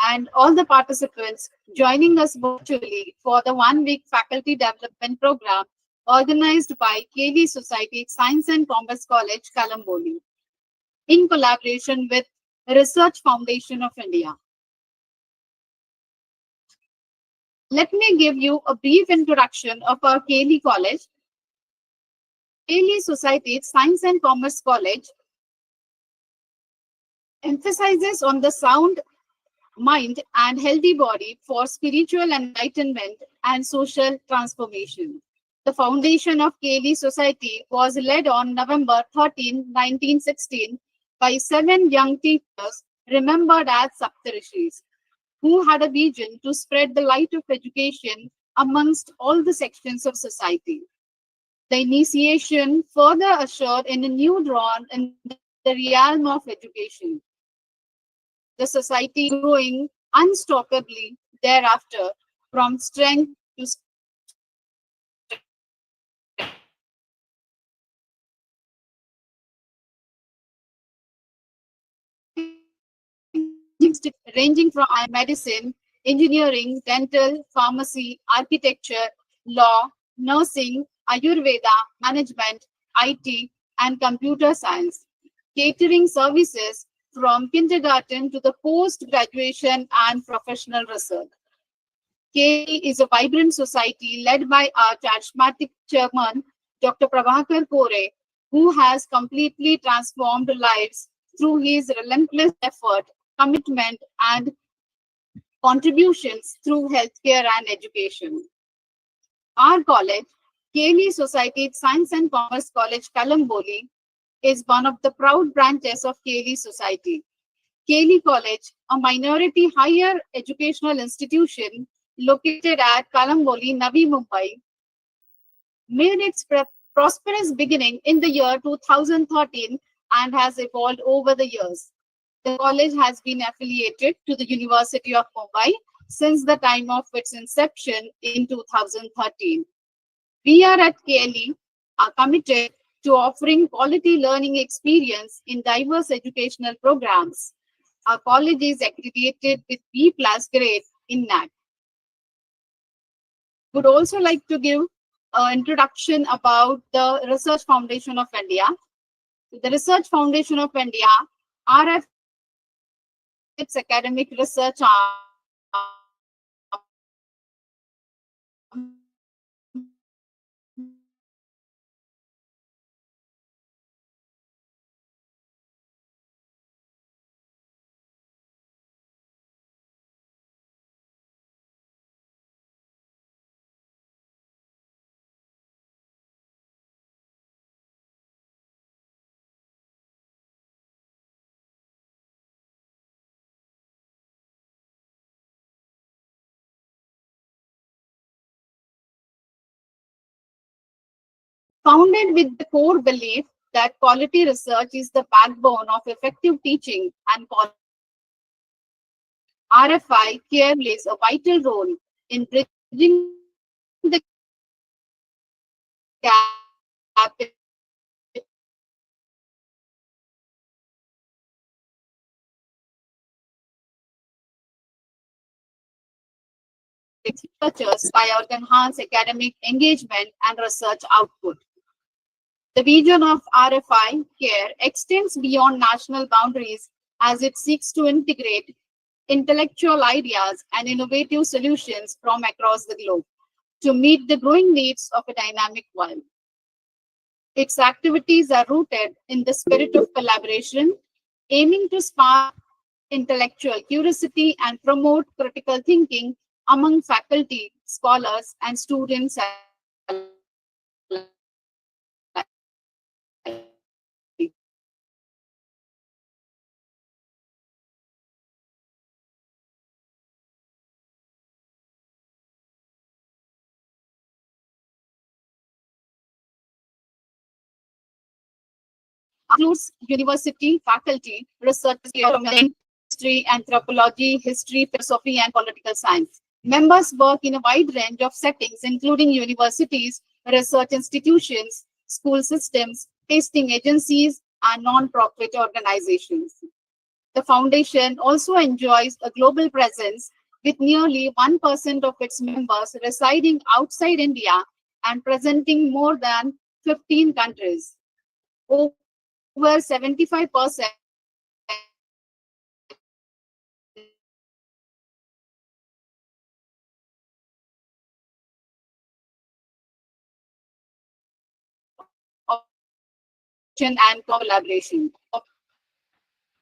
and all the participants joining us virtually for the one-week faculty development program organized by KV Society Science and Commerce College, Kalamboli, in collaboration with Research Foundation of India. Let me give you a brief introduction of our KV College. KV Society Science and Commerce College emphasizes on the sound mind and healthy body for spiritual enlightenment and social transformation. The foundation of KV Society was led on November 13, 1916 by 7 young teachers remembered as Saptarishis, who had a vision to spread the light of education amongst all the sections of society. The initiation further ushered in a new dawn in the realm of education. The society growing unstoppably thereafter from strength to strength, ranging from medicine, engineering, dental, pharmacy, architecture, law, nursing, Ayurveda, management, IT, and computer science, catering services from kindergarten to the post-graduation and professional research. KV is a vibrant society led by our charismatic chairman, Dr. Prabhakar Kore, who has completely transformed lives through his relentless effort, commitment, and contributions through healthcare and education. Our college, KV Society Science and Commerce College, Kalamboli, is one of the proud branches of KV Society. KV College, a minority higher educational institution located at Kalamboli, Navi Mumbai, made its prosperous beginning in the year 2013 and has evolved over the years. The college has been affiliated to the University of Mumbai since the time of its inception in 2013. We are at KLE are committed to offering quality learning experience in diverse educational programs. Our college is accredited with B+ grade in NAC. Would also like to give an introduction about the Research Foundation of India. The Research Foundation of India, RFI, its academic research founded with the core belief that quality research is the backbone of effective teaching and RFI-CARE plays a vital role in bridging the gap researchers by enhanced academic engagement and research output. The vision of RFI-CARE extends beyond national boundaries as it seeks to integrate intellectual ideas and innovative solutions from across the globe to meet the growing needs of a dynamic world. Its activities are rooted in the spirit of collaboration, aiming to spark intellectual curiosity and promote critical thinking among faculty, scholars, and students alike. Includes university faculty, research, history, anthropology, history, philosophy, and political science. Members work in a wide range of settings, including universities, research institutions, school systems, testing agencies, and non-profit organizations. The foundation also enjoys a global presence with nearly 1% of its members residing outside India and presenting more than 15 countries. Over 75% of its members are Indian and collaboration.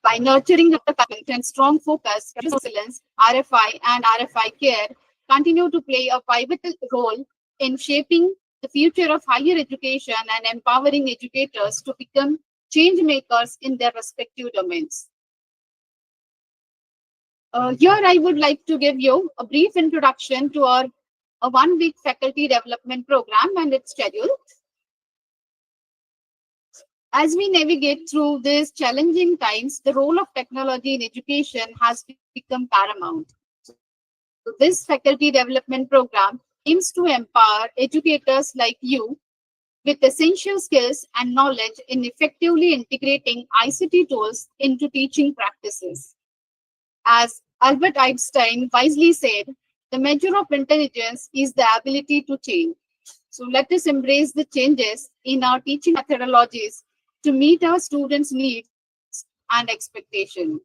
By nurturing the commitment and strong focus, excellence, RFI and RFI-CARE continue to play a pivotal role in shaping the future of higher education and empowering educators to become change makers in their respective domains. Here, I would like to give you a brief introduction to our a 1 week faculty development program and its schedule. As we navigate through these challenging times, the role of technology in education has become paramount. So this faculty development program aims to empower educators like you with essential skills and knowledge in effectively integrating ICT tools into teaching practices. As Albert Einstein wisely said, the measure of intelligence is the ability to change. So let us embrace the changes in our teaching methodologies to meet our students' needs and expectations.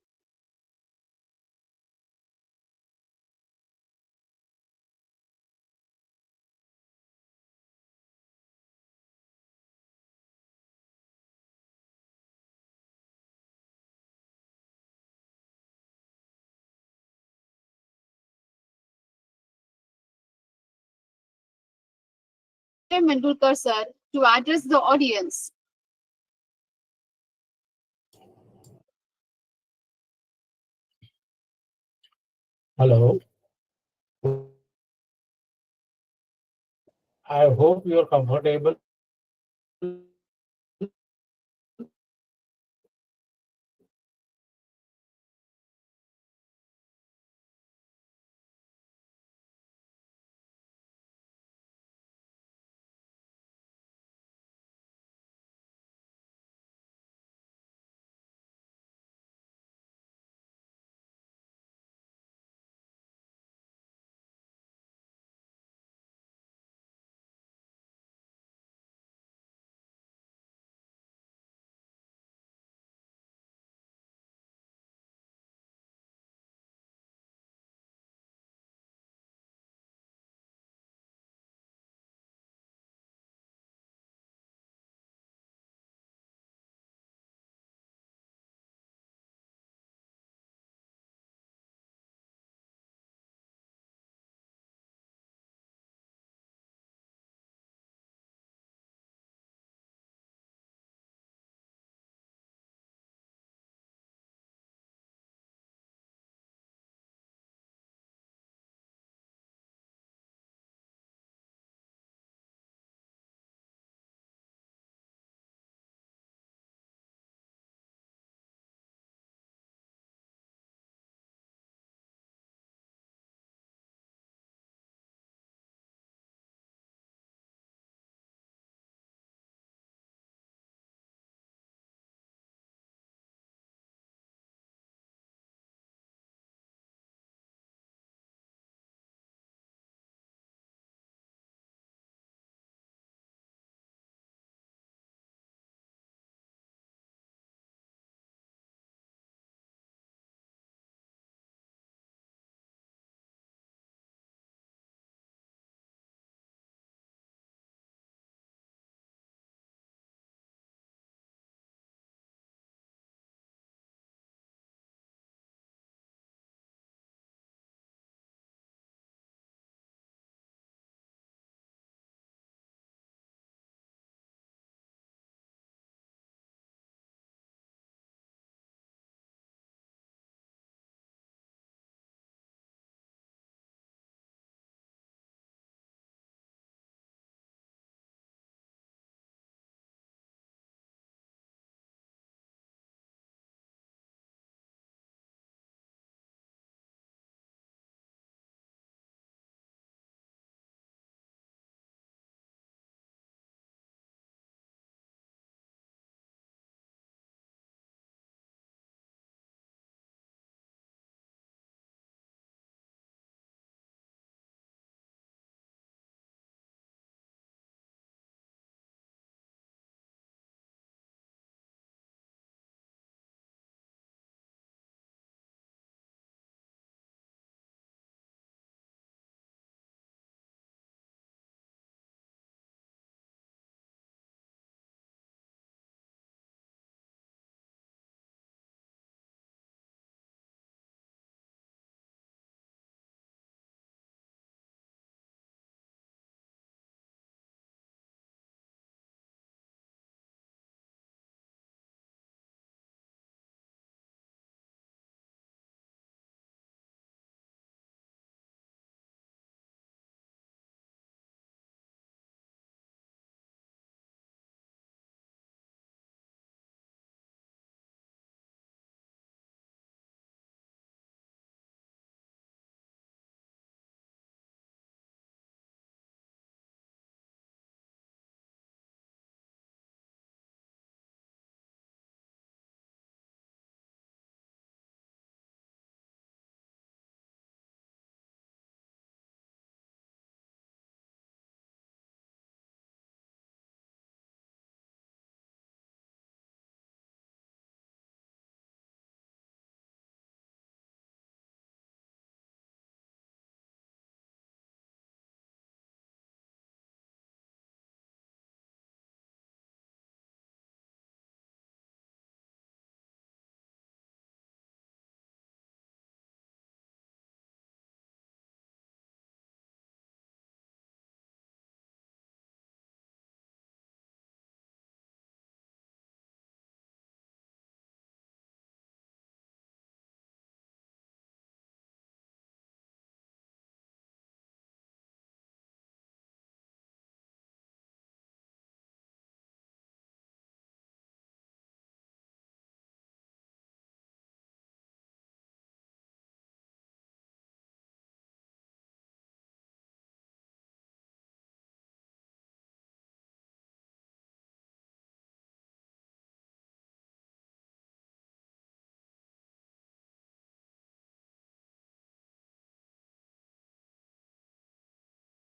Mr. Mendulkar sir to address the audience. Hello. I hope you are comfortable.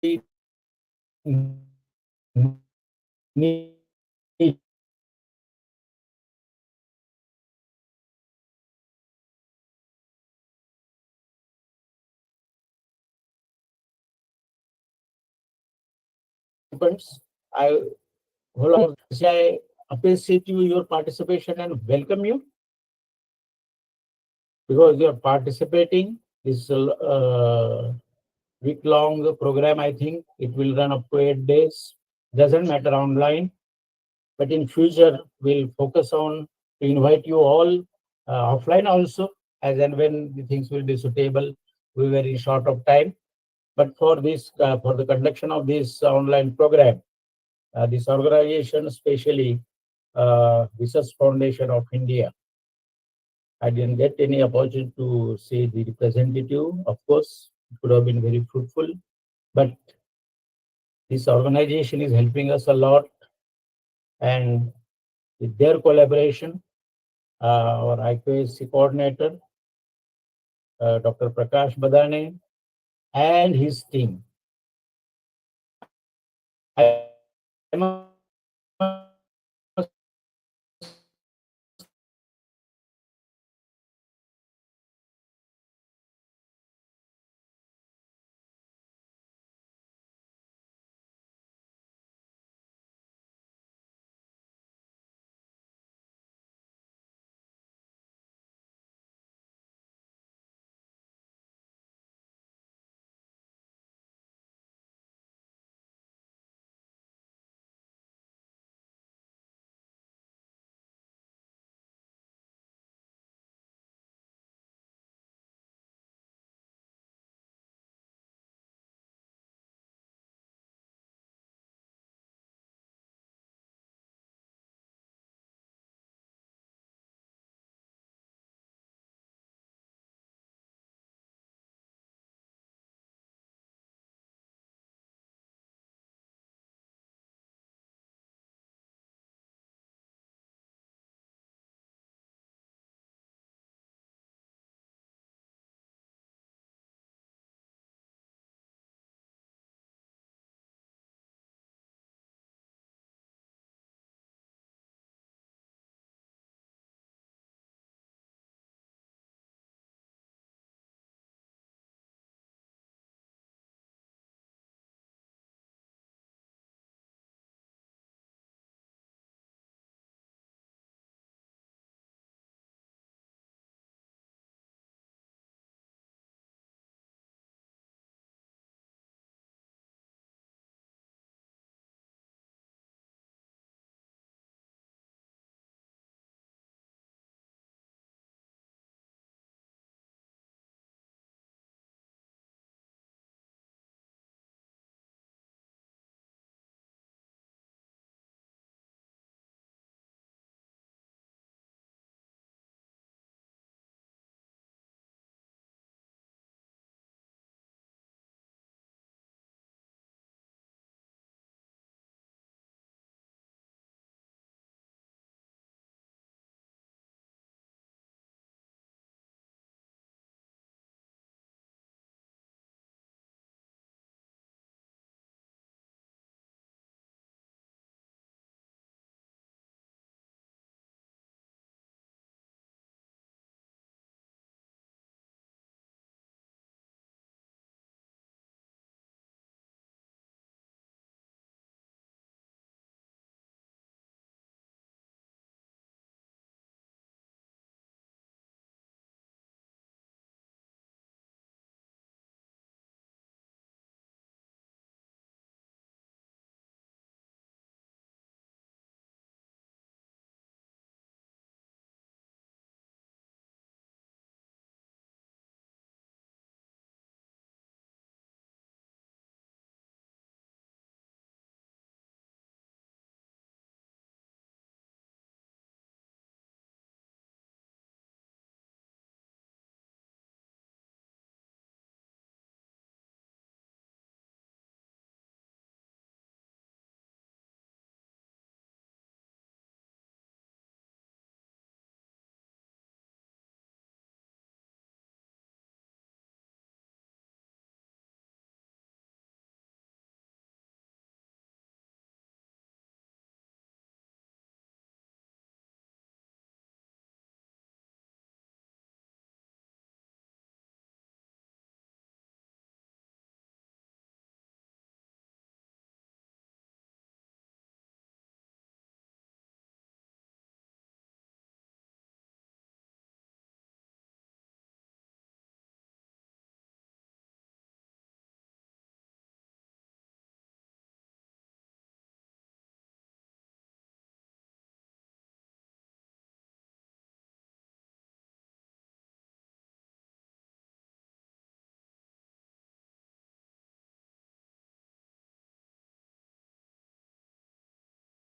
I I appreciate your participation and welcome you because you are participating. This week-long program, I think it will run up to 8 days. Doesn't matter online, but in future we'll focus on to invite you all offline also, as and when the things will be suitable. We were in short of time, but for this for the conduction of this online program, this organization, especially Research Foundation of India, I didn't get any opportunity to see the representative. Of course, it could have been very fruitful, but this organization is helping us a lot, and with their collaboration, our IQAC coordinator, Dr. Prakash Badane, and his team.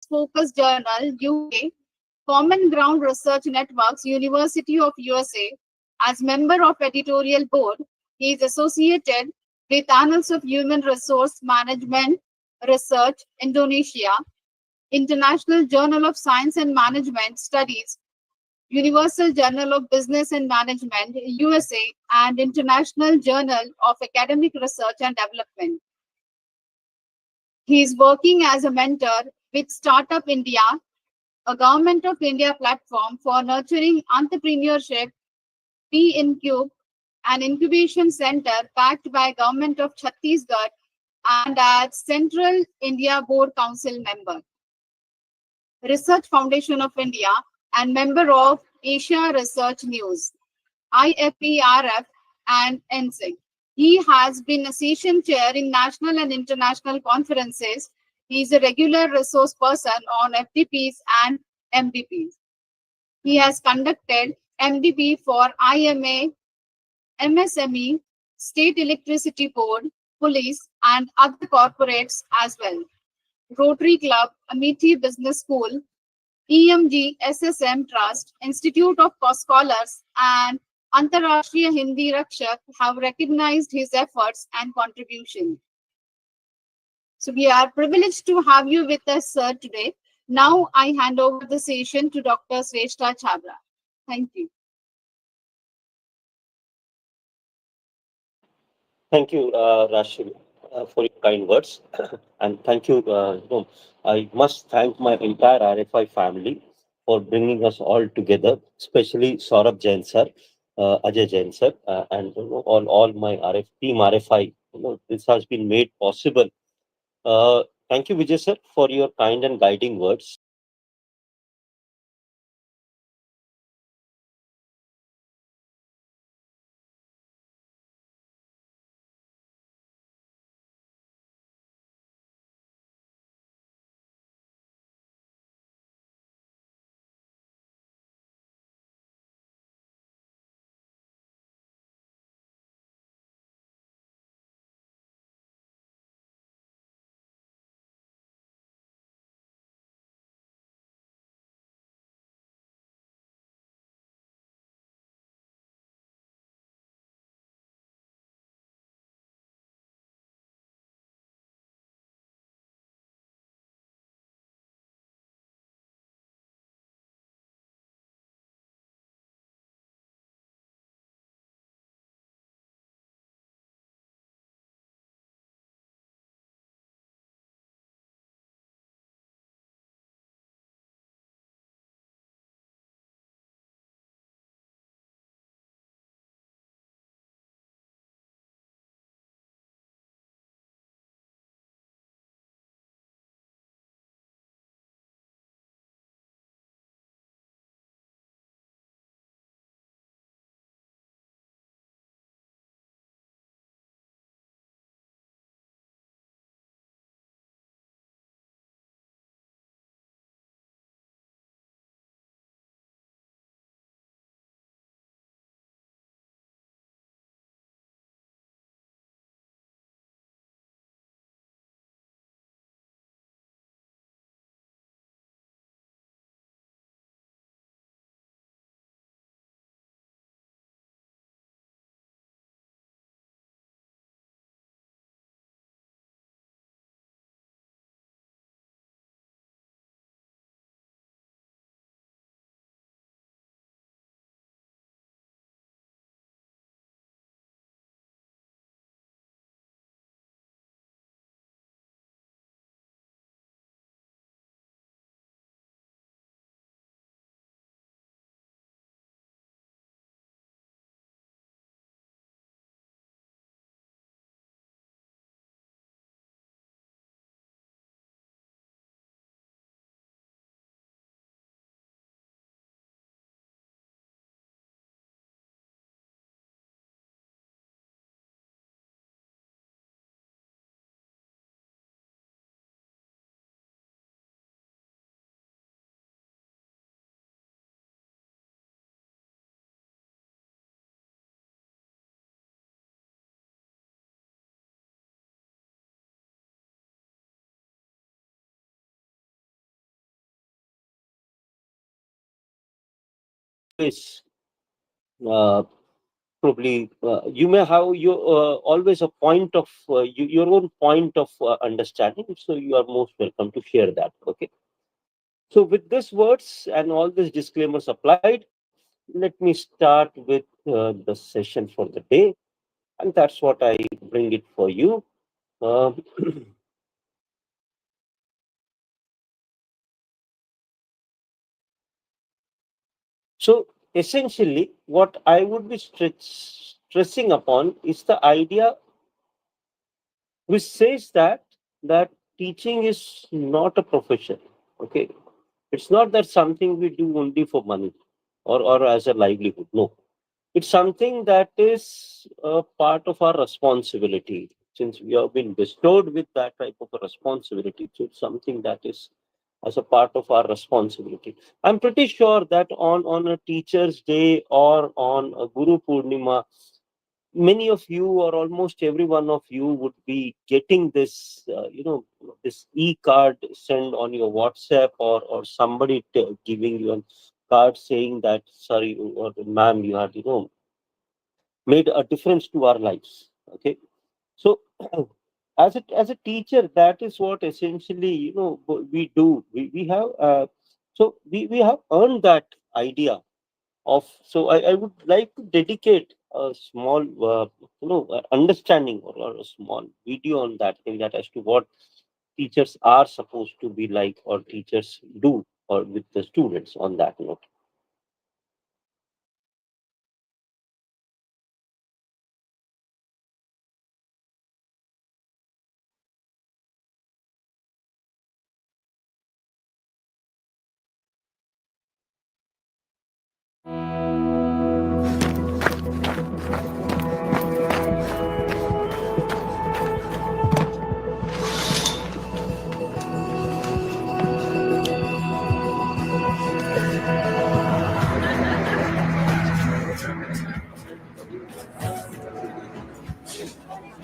Focus Journal, UK, Common Ground Research Networks, University of USA. As member of editorial board, he is associated with Annals of Human Resource Management Research, Indonesia, International Journal of Science and Management Studies, Universal Journal of Business and Management, USA, and International Journal of Academic Research and Development. He is working as a mentor with Startup India, a Government of India platform for nurturing entrepreneurship, P-Incube, an incubation center backed by Government of Chhattisgarh, and as Central India Board Council member, Research Foundation of India, and member of Asia Research News, IFERF, and NSIG. He has been a session chair in national and international conferences. He is a regular resource person on FDPs and MDPs. He has conducted MDP for IMA, MSME, State Electricity Board, police, and other corporates as well. Rotary Club, Amity Business School, EMG SSM Trust, Institute of Scholars, and Antarashtriya Hindi Rakshak have recognized his efforts and contribution. So we are privileged to have you with us, sir, today. Now I hand over the session to Dr. Sreshta Chabra. Thank you. Thank you, Rashid, for your kind words. And thank you. I must thank my entire RFI family for bringing us all together, especially Saurabh Jain sir, Ajay Jain sir, and all my team RFI. This has been made possible. Thank you, Vijay sir, for your kind and guiding words. always probably you may have your always a point of your own point of understanding, so you are most welcome to share that. Okay, so with these words and all these disclaimers applied, let me start with the session for the day, and that's what I bring it for you. uh, so essentially what I would be stressing upon is the idea which says that teaching is not a profession. Okay, it's not that something we do only for money or as a livelihood. No, it's something that is a part of our responsibility. Since we have been bestowed with that type of a responsibility, so it's something that is as a part of our responsibility. I'm pretty sure that on a teacher's day or on a Guru Purnima, many of you or almost every one of you would be getting this this e-card sent on your WhatsApp, or somebody giving you a card saying that, sorry, or ma'am, you have made a difference to our lives. Okay, so as a teacher, that is what essentially we do. We have we have earned that idea of. So I would like to dedicate a small understanding, or a small video on that thing, that as to what teachers are supposed to be like, or teachers do, or with the students on that note.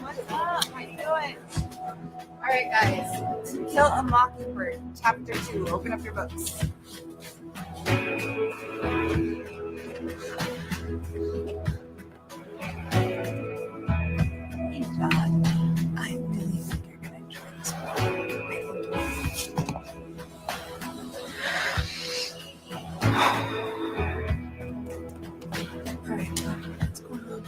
What's up? How you doing? All right, guys. To Kill a Mockingbird, Chapter 2. Open up your books. Hey, John. I really think you're going to enjoy this book. All right, John. What's going on?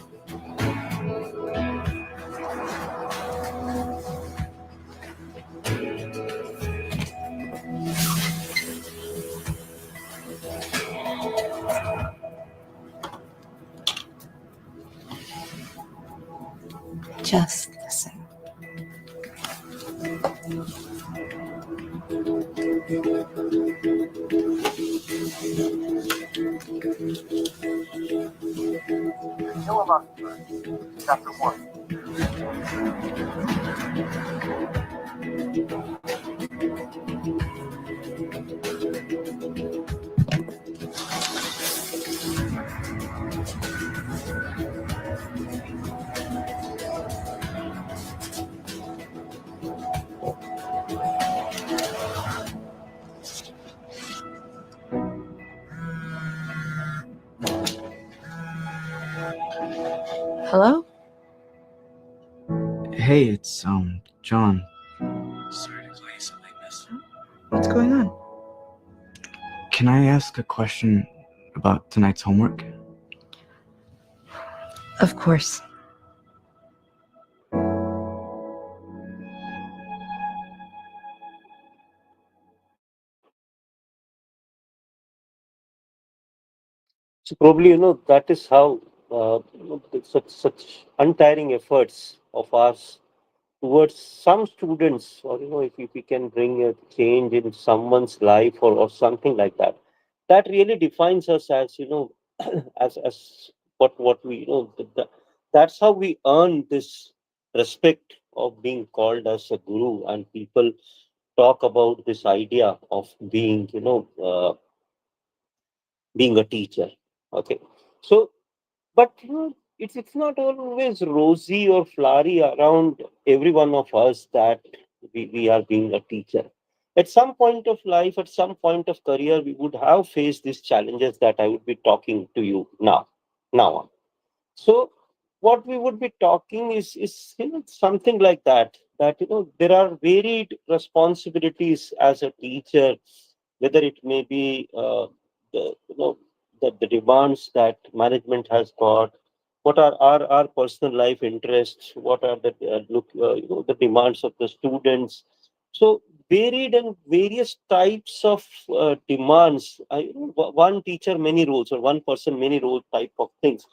Just listen. Kill a Mockingbird, Chapter 1. Hello? Hey, it's John. Sorry to call you something like this. What's going on? Can I ask a question about tonight's homework? Of course. So probably that is how such untiring efforts of ours towards some students, or if we can bring a change in someone's life, or something like that, that really defines us as as what we that's how we earn this respect of being called as a guru, and people talk about this idea of being being a teacher. Okay, so but it's not always rosy or flowery around every one of us that we are being a teacher. At some point of life, at some point of career, we would have faced these challenges that I would be talking to you now on. So what we would be talking is something like that, that there are varied responsibilities as a teacher, whether it may be the the demands that management has got, what are our personal life interests, what are the the demands of the students. So varied and various types of demands. One teacher, many roles, or one person, many role type of things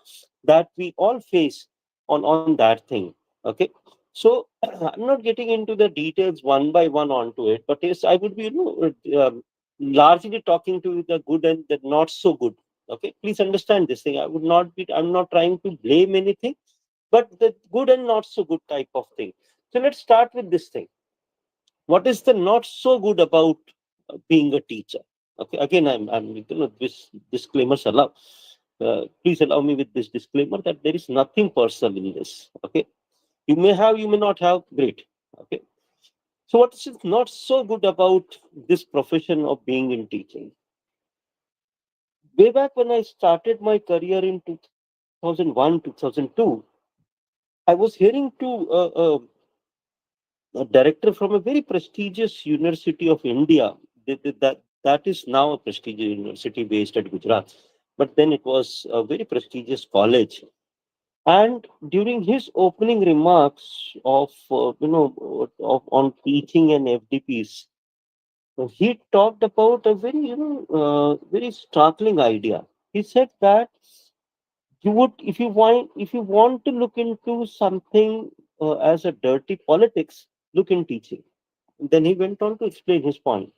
that we all face on that thing. Okay, so I'm not getting into the details one by one onto it, but yes, I would be largely talking to the good and the not so good. Okay, please understand this thing. I'm not trying to blame anything, but the good and not so good type of thing. So let's start with this thing. What is the not so good about being a teacher? Okay, again, I'm this disclaimers allow. Please allow me with this disclaimer that there is nothing personal in this. Okay, you may have, you may not have. Great. Okay, so what is not so good about this profession of being in teaching? Way back when I started my career in 2001, 2002, I was hearing to a director from a very prestigious university of India. That is now a prestigious university based at Gujarat, but then it was a very prestigious college. And during his opening remarks of on teaching and FDPs, he talked about a very very startling idea. He said that you would, if you want to look into something as a dirty politics, look in teaching. Then he went on to explain his point.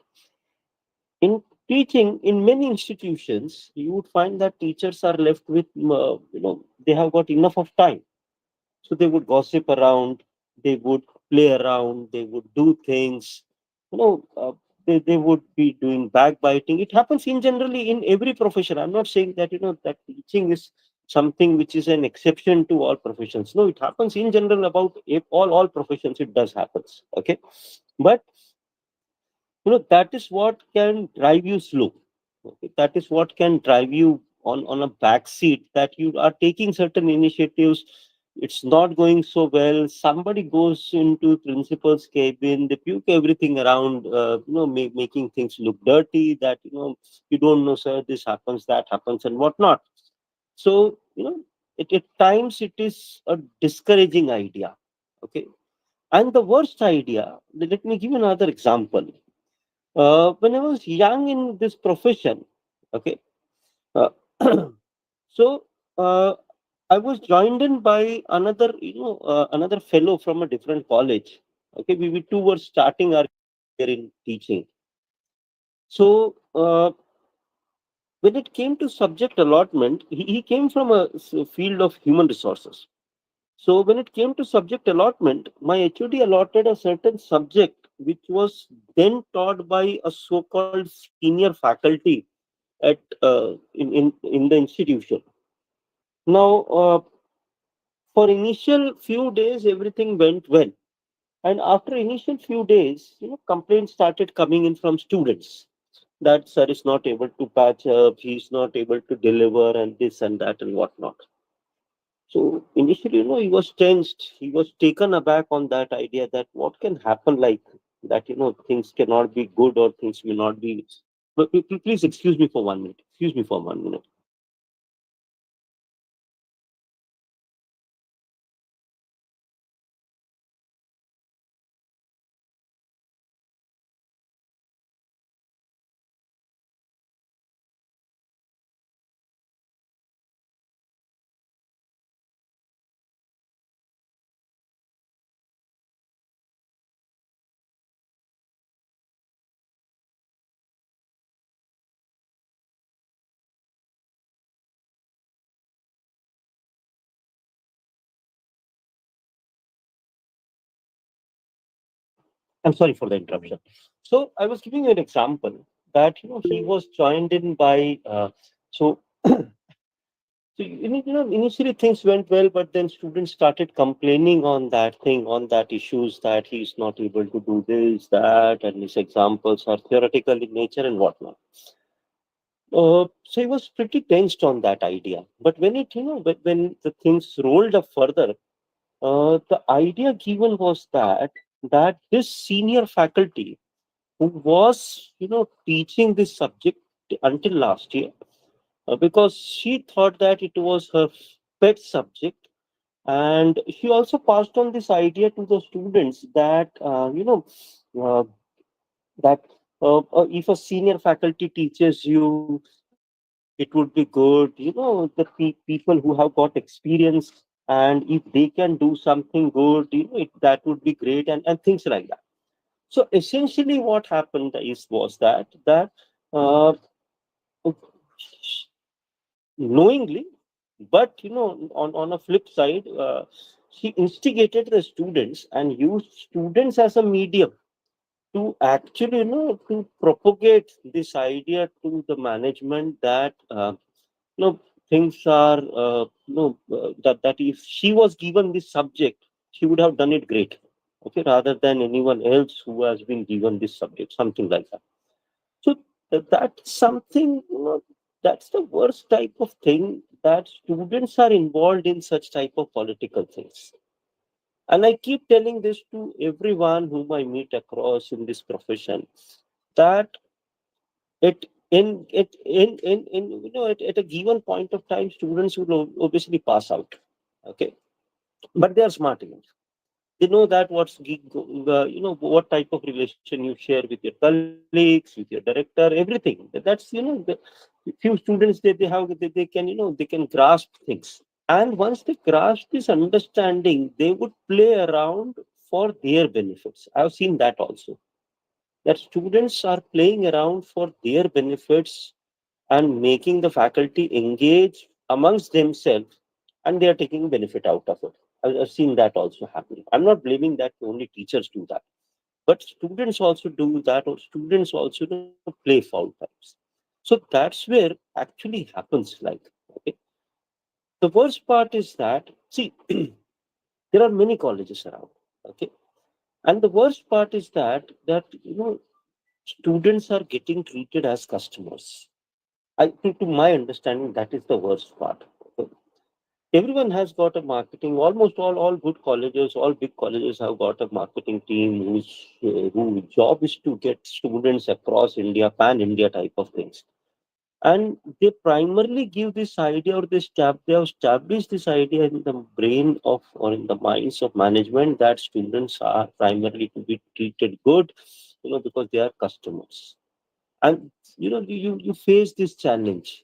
In teaching, in many institutions, you would find that teachers are left with, they have got enough of time. So they would gossip around, they would play around, they would do things, you know, uh, they would be doing backbiting. It happens in generally in every profession. I'm not saying that, that teaching is something which is an exception to all professions. No, it happens in general about all professions. It does happens. Okay. But that is what can drive you slow. Okay? That is what can drive you on a back seat, that you are taking certain initiatives. It's not going so well. Somebody goes into principal's cabin, they puke everything around, making things look dirty, that you don't know, sir, this happens, that happens, and whatnot. So at times it is a discouraging idea. Okay, and the worst idea, let me give you another example. When I was young in this profession, okay, uh, so uh, I was joined in by another fellow from a different college. Okay, we two were starting our career in teaching. So when it came to subject allotment, he came from a field of human resources. So when it came to subject allotment, my HOD allotted a certain subject which was then taught by a so-called senior faculty at in the institution. Now, for initial few days, everything went well, and after initial few days, complaints started coming in from students that sir is not able to patch up, he's not able to deliver, and this and that and whatnot. So initially, he was tensed. He was taken aback on that idea that what can happen like that, things cannot be good or things will not be. But please excuse me for 1 minute. Excuse me for 1 minute. I'm sorry for the interruption. So I was giving you an example that he was joined in by so So initially things went well, but then students started complaining on that thing, on that issues that he's not able to do this, that, and his examples are theoretical in nature and whatnot. So he was pretty tensed on that idea. But when when the things rolled up further, the idea given was that this senior faculty who was teaching this subject until last year, because she thought that it was her pet subject, and she also passed on this idea to the students that uh, that if a senior faculty teaches you, it would be good. The people who have got experience, and if they can do something good, that would be great, and things like that. So essentially what happened is was that uh, knowingly, but on a flip side, he instigated the students and used students as a medium to actually to propagate this idea to the management that you know things are that if she was given this subject, she would have done it great, okay, rather than anyone else who has been given this subject, something like that. So that's something, that's the worst type of thing, that students are involved in such type of political things. And I keep telling this to everyone whom I meet across in this profession, that it in at a given point of time, students will obviously pass out. Okay, but they are smart enough. They know that what type of relation you share with your colleagues, with your director, everything. That's the few students, they can they can grasp things. And once they grasp this understanding, they would play around for their benefits. I've seen that also, that students are playing around for their benefits and making the faculty engage amongst themselves, and they are taking benefit out of it. I've seen that also happening. I'm not blaming that only teachers do that, but students also do that, or students also play foul times. So that's where actually happens. Like, okay, the worst part is that, see, there are many colleges around. Okay, and the worst part is that students are getting treated as customers. I think, to my understanding, that is the worst part. Okay. Everyone has got a marketing. Almost all good colleges, all big colleges have got a marketing team whose job is to get students across India, pan India type of things. And they primarily give this idea, or they have established this idea in the brain of, or in the minds of management, that students are primarily to be treated good, because they are customers. And you face this challenge,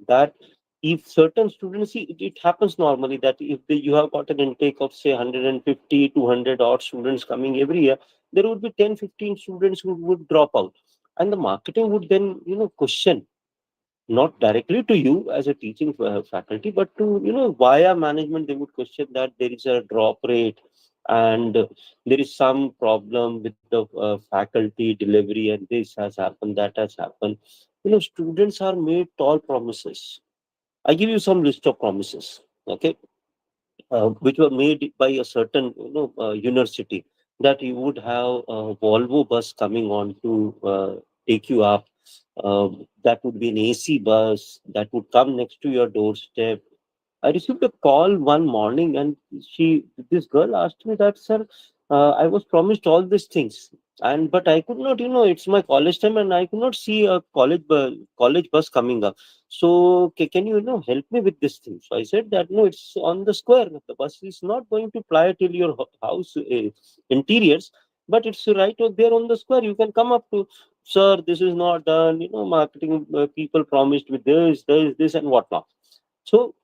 that if certain students, see, it happens normally that if you have got an intake of say 150 200 odd students coming every year, there would be 10-15 students who would drop out, and the marketing would then question, not directly to you as a teaching faculty, but to via management, they would question that there is a drop rate, and there is some problem with the faculty delivery, and this has happened, that has happened. Students are made tall promises. I give you some list of promises, okay, which were made by a certain university, that you would have a Volvo bus coming on to take you up. That would be an AC bus that would come next to your doorstep. I received a call one morning, and this girl asked me that, sir, I was promised all these things, and but I could not, it's my college time, and I could not see a college bus coming up. So can you, help me with this thing? So I said that no, it's on the square. The bus is not going to fly till your house interiors, but it's right out there on the square. You can come up to, sir. This is not done. Marketing people promised with this, and whatnot. So.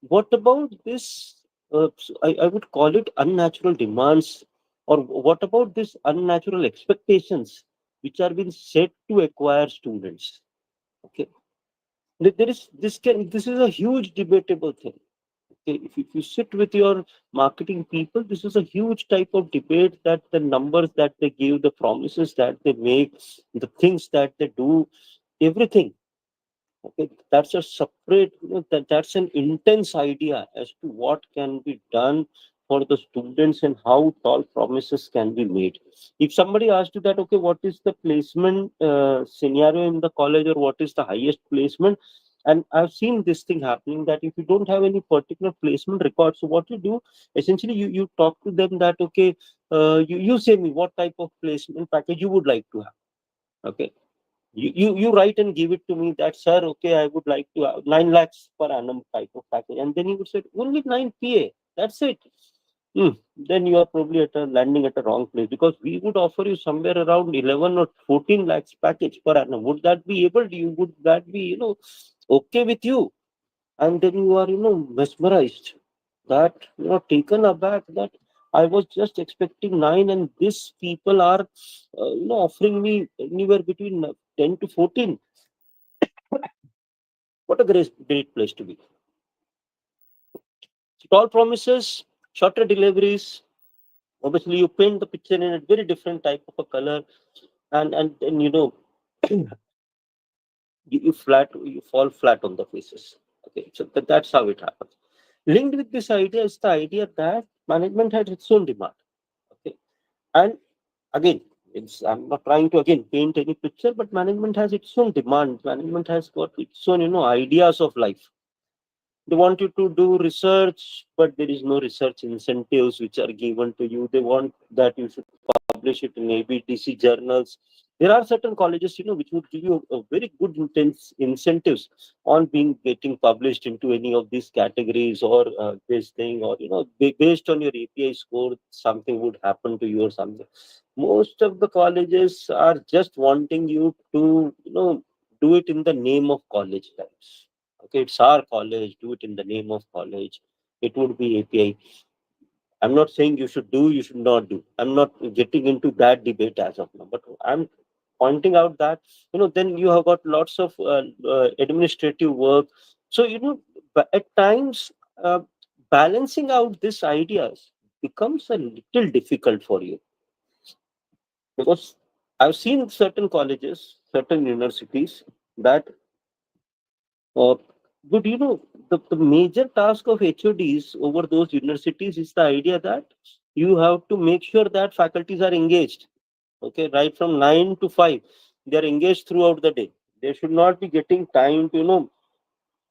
What about this? I would call it unnatural demands, or what about this unnatural expectations which are being set to acquire students? Okay, there is this is a huge debatable thing. Okay, if you sit with your marketing people, this is a huge type of debate, that the numbers that they give, the promises that they make, the things that they do, everything. Okay, that's a separate, that's an intense idea as to what can be done for the students and how tall promises can be made. If somebody asks you that, okay, what is the placement scenario in the college, or what is the highest placement? And I've seen this thing happening, that if you don't have any particular placement record, so what you do, essentially, you talk to them that, okay, you say me what type of placement package you would like to have. Okay, you write and give it to me, that, sir, okay, I would like to have 9 lakhs per annum type of package, and then you would say only 9 PA, that's it. Hmm. Then you are probably at a landing at a wrong place, because we would offer you somewhere around 11 or 14 lakhs package per annum. Would that be able to you? Would that be, okay with you? And then you are, mesmerized, that, taken aback, that I was just expecting 9, and these people are, offering me anywhere between 10 to 14. What a great place to be. Tall promises, shorter deliveries. Obviously, you paint the picture in a very different type of a color, and then, you fall flat on the faces. Okay, so that's how it happens. Linked with this idea is the idea that management has its own demand. Okay, and again, I'm not trying to again paint any picture, but management has its own demand. Management has got its own, ideas of life. They want you to do research, but there is no research incentives which are given to you. They want that you should publish it in ABTC journals. There are certain colleges, which would give you a very good intense incentives on being getting published into any of these categories, or this thing, or based on your API score, something would happen to you or something. Most of the colleges are just wanting you to, do it in the name of college types. Okay, it's our college, do it in the name of college. It would be API. I'm not saying you should do, you should not do. I'm not getting into that debate as of now, but I'm pointing out that, then you have got lots of administrative work. So, at times, balancing out these ideas becomes a little difficult for you, because I've seen certain colleges, certain universities that, uh, but the major task of HODs over those universities is the idea that you have to make sure that faculties are engaged. Okay, right from 9 to 5, they are engaged throughout the day. They should not be getting time to,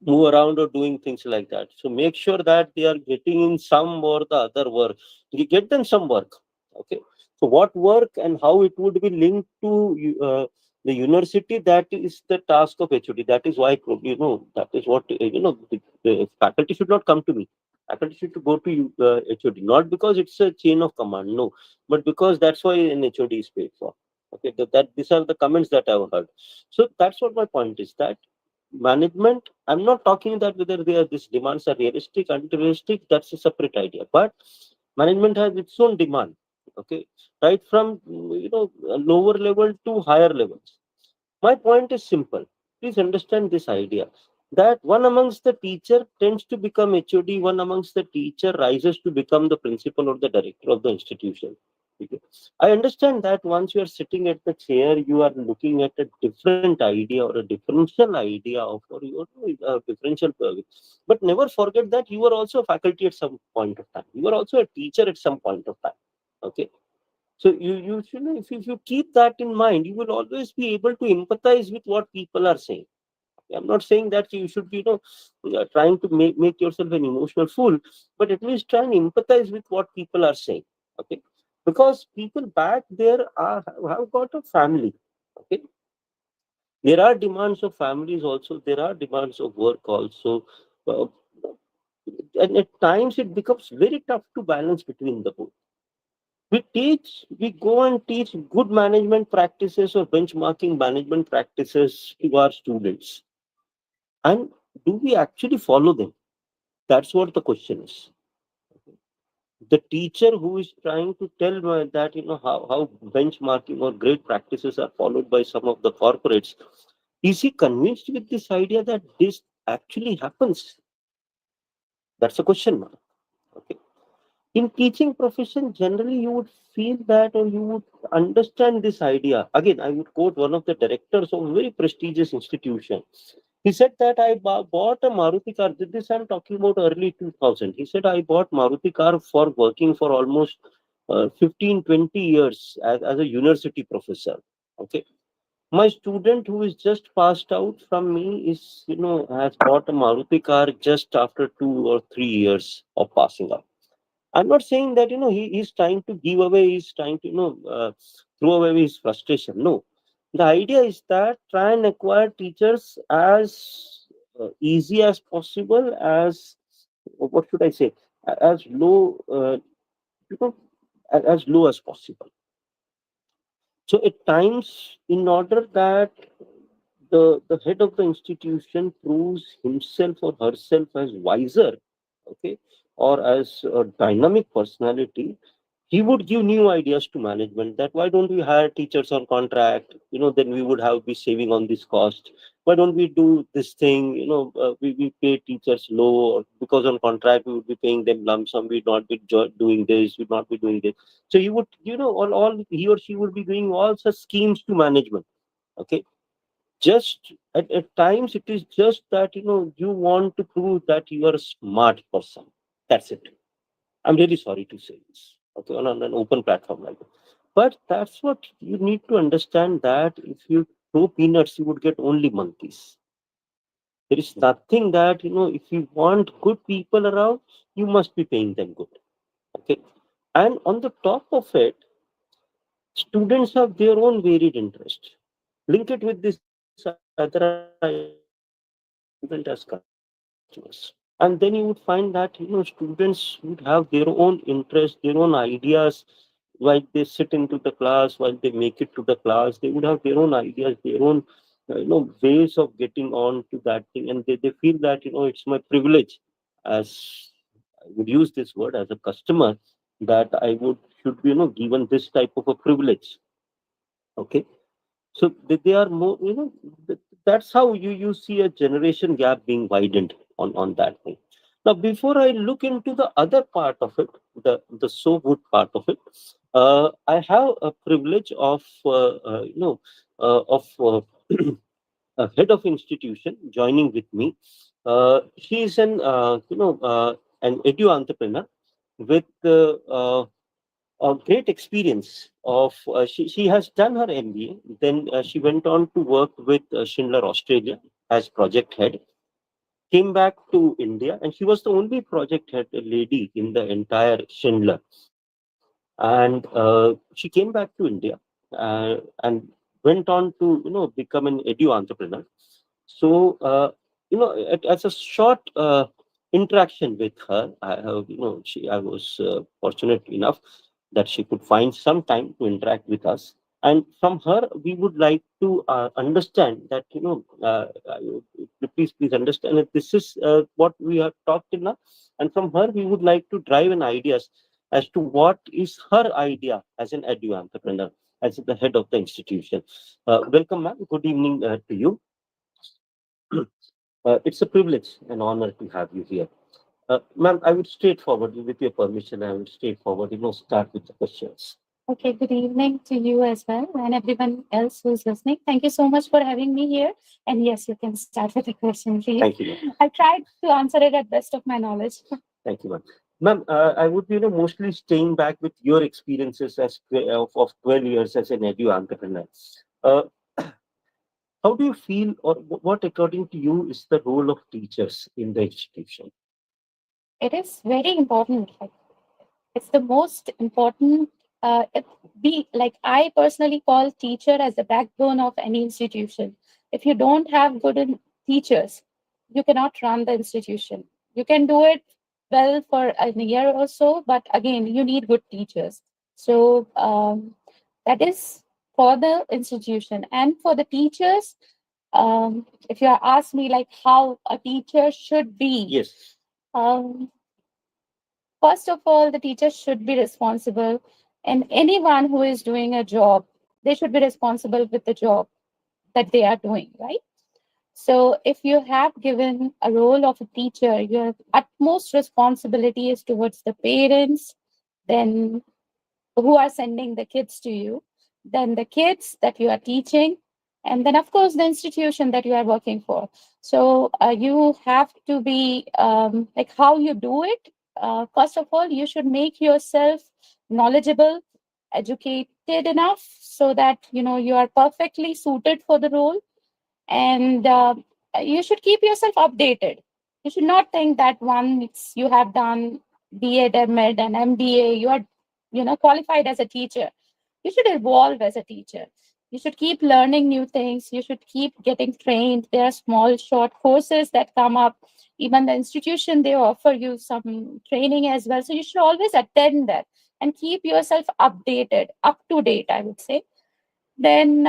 move around or doing things like that. So make sure that they are getting in some or the other work. You get them some work. Okay. So what work and how it would be linked to the university, that is the task of HOD. That is why, that is what, the faculty should not come to me. Faculty should go to HOD, not because it's a chain of command, no, but because that's why an HOD is paid for. Okay, that these are the comments that I've heard. So that's what my point is, that management, I'm not talking that whether these demands are realistic, unrealistic, that's a separate idea, but management has its own demand. Okay, right from, lower level to higher levels. My point is simple. Please understand this idea, that one amongst the teacher tends to become HOD, one amongst the teacher rises to become the principal or the director of the institution. Okay. I understand that once you are sitting at the chair, you are looking at a different idea or a differential idea of, or your differential. But never forget that you are also a faculty at some point of time. You are also a teacher at some point of time. Okay, so you should, if you keep that in mind, you will always be able to empathize with what people are saying. I'm not saying that you should be, trying to make yourself an emotional fool, but at least try and empathize with what people are saying. Okay, because people back there have got a family. Okay, there are demands of families also. There are demands of work also. Uh, and at times it becomes very tough to balance between the both. We go and teach good management practices or benchmarking management practices to our students. And do we actually follow them? That's what the question is. The teacher who is trying to tell that, how benchmarking or great practices are followed by some of the corporates, is he convinced with this idea that this actually happens? That's a question mark. Okay. In teaching profession, generally you would feel that, or you would understand this idea. Again, I would quote one of the directors of a very prestigious institution. He said that I bought a Maruti car. This I'm talking about early 2000. He said I bought Maruti car for working for almost 15, 20 years as a university professor. Okay. My student who is just passed out from me is, has bought a Maruti car just after 2 or 3 years of passing out. I'm not saying that, he's trying to give away, he's trying to, throw away his frustration. No. The idea is that try and acquire teachers as easy as possible, as, what should I say, as low, you know, as low as possible. So at times, in order that the head of the institution proves himself or herself as wiser, okay, or as a dynamic personality, he would give new ideas to management, that why don't we hire teachers on contract, then we would have be saving on this cost. Why don't we do this thing, we pay teachers low, or because on contract we would be paying them lump sum, we'd not be doing this, we'd not be doing this. So he would, all he or she would be doing all such schemes to management. Okay. Just at times it is just that, you want to prove that you are a smart person. That's it. I'm really sorry to say this, okay, on an open platform like that. But that's what you need to understand, that if you throw peanuts, you would get only monkeys. There is nothing that, if you want good people around, you must be paying them good. Okay. And on the top of it, students have their own varied interest. Link it with this other idea that management as customers. And then you would find that, students would have their own interests, their own ideas. While they sit into the class, while they make it to the class, they would have their own ideas, their own, ways of getting on to that thing. And they feel that, it's my privilege, as I would use this word, as a customer, that I would should be, given this type of a privilege. Okay. So they are more, that's how you see a generation gap being widened on that thing. Now, before I look into the other part of it, the so good part of it, I have a privilege of, of a head of institution joining with me. She is an edu entrepreneur with a great experience of, she has done her MBA, then she went on to work with Schindler Australia as project head, came back to India, and she was the only project head lady in the entire Schindler. And she came back to India and went on to, become an edu entrepreneur. So, as a short interaction with her, I have, I was fortunate enough that she could find some time to interact with us. And from her, we would like to understand that, please understand that this is what we have talked in now. And from her, we would like to drive an ideas as to what is her idea as an edu entrepreneur, as the head of the institution. Welcome, ma'am. Good evening to you. It's a privilege and honor to have you here. Ma'am, I would straightforward, with your permission, I would straightforward, start with the questions. Okay, good evening to you as well and everyone else who's listening. Thank you so much for having me here. And yes, you can start with the question, please. Thank you, ma'am. I tried to answer it at best of my knowledge. Thank you, ma'am. Ma'am, I would be, mostly staying back with your experiences of 12 years as an edu entrepreneur. Uh, how do you feel, or what, according to you, is the role of teachers in the institution? It is very important. Like, it's the most important. I personally call teacher as the backbone of any institution. If you don't have teachers, you cannot run the institution. You can do it well for a year or so, but again, you need good teachers. So that is for the institution and for the teachers. If you ask me like how a teacher should be, Yes. um, first of all, the teacher should be responsible, and anyone who is doing a job, they should be responsible with the job that they are doing, right? So, if you have given a role of a teacher, your utmost responsibility is towards the parents, then who are sending the kids to you, then the kids that you are teaching, And then, of course, the institution that you are working for. So you have to be like how you do it. First of all, you should make yourself knowledgeable, educated enough so that you are perfectly suited for the role. And you should keep yourself updated. You should not think that once you have done B.Ed, M.Ed, and MBA, you are qualified as a teacher. You should evolve as a teacher. You should keep learning new things. You should keep getting trained. There are small short courses that come up. Even the institution, they offer you some training as well, so you should always attend that and keep yourself updated, up to date, I would say. Then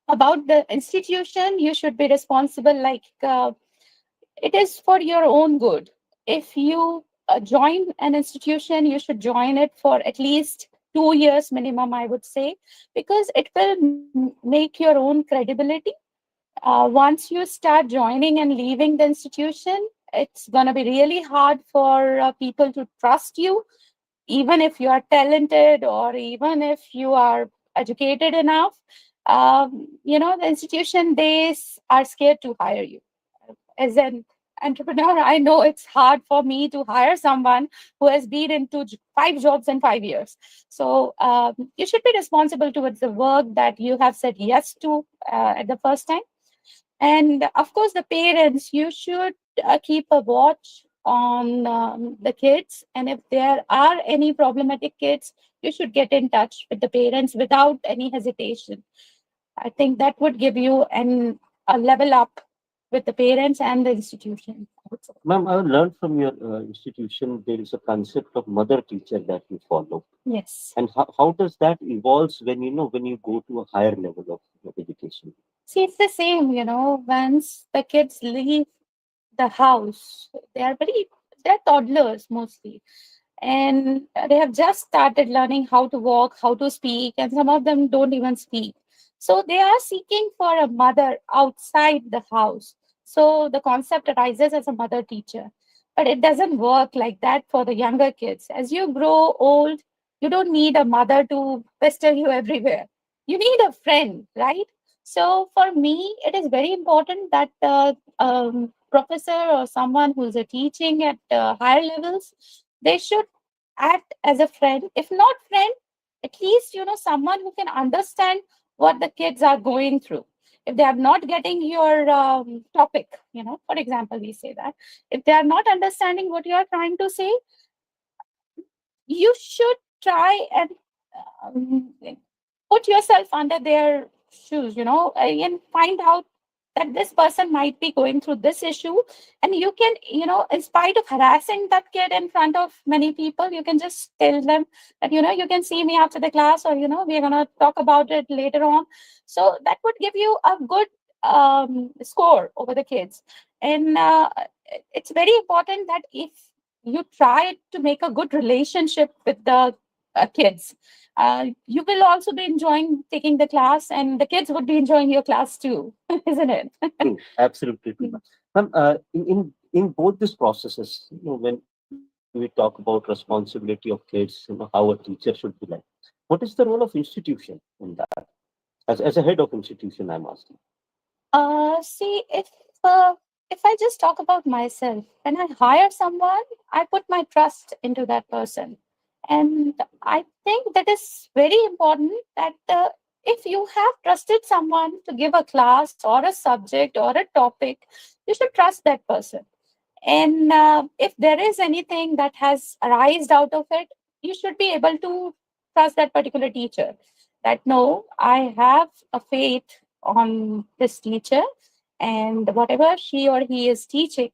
about the institution, you should be responsible, like it is for your own good. If you join an institution, you should join it for at least 2 years minimum, I would say, because it will make your own credibility. Once you start joining and leaving the institution, it's going to be really hard for people to trust you, even if you are talented or even if you are educated enough. The institution, are scared to hire you. As an entrepreneur, I know it's hard for me to hire someone who has been into 5 jobs in 5 years. So you should be responsible towards the work that you have said yes to at the first time. And of course, the parents, you should keep a watch on the kids. And if there are any problematic kids, you should get in touch with the parents without any hesitation. I think that would give you a level up with the parents and the institution. Ma'am, I learned from your institution there is a concept of mother teacher that you follow. Yes. And how does that evolves when when you go to a higher level of education? See, it's the same, once the kids leave the house, they're toddlers mostly. And they have just started learning how to walk, how to speak, and some of them don't even speak. So they are seeking for a mother outside the house. So the concept arises as a mother teacher. But it doesn't work like that for the younger kids. As you grow old, you don't need a mother to pester you everywhere. You need a friend, right? So for me, it is very important that professor or someone who's teaching at higher levels, they should act as a friend. If not friend, at least someone who can understand what the kids are going through. If they are not getting your topic, for example, we say that if they are not understanding what you are trying to say, you should try and um, put yourself under their shoes, and find out that this person might be going through this issue. And you can, in spite of harassing that kid in front of many people, you can just tell them that, you can see me after the class, or, we're going to talk about it later on. So that would give you a good score over the kids. And it's very important that if you try to make a good relationship with the kids, you will also be enjoying taking the class, and the kids would be enjoying your class too, isn't it? True, absolutely true. Ma'am, in both these processes, when we talk about responsibility of kids, how a teacher should be like, what is the role of institution in that? As a head of institution, I'm asking. See, if I just talk about myself, when I hire someone, I put my trust into that person. And I think that is very important that if you have trusted someone to give a class or a subject or a topic, you should trust that person. And if there is anything that has arised out of it, you should be able to trust that particular teacher. That no, I have a faith on this teacher, and whatever she or he is teaching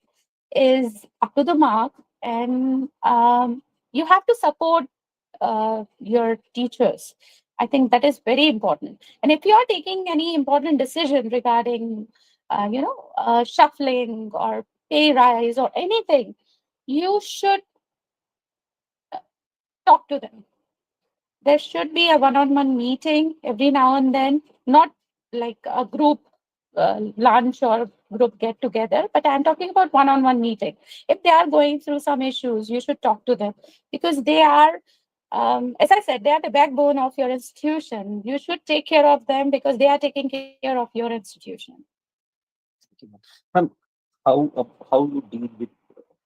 is up to the mark. And you have to support your teachers. I think that is very important. And if you are taking any important decision regarding, shuffling or pay rise or anything, you should talk to them. There should be a one-on-one meeting every now and then, not like a group lunch or group get together, but I'm talking about one-on-one meeting. If they are going through some issues, you should talk to them, because they are As I said, they are the backbone of your institution. You should take care of them because they are taking care of your institution. And how you deal with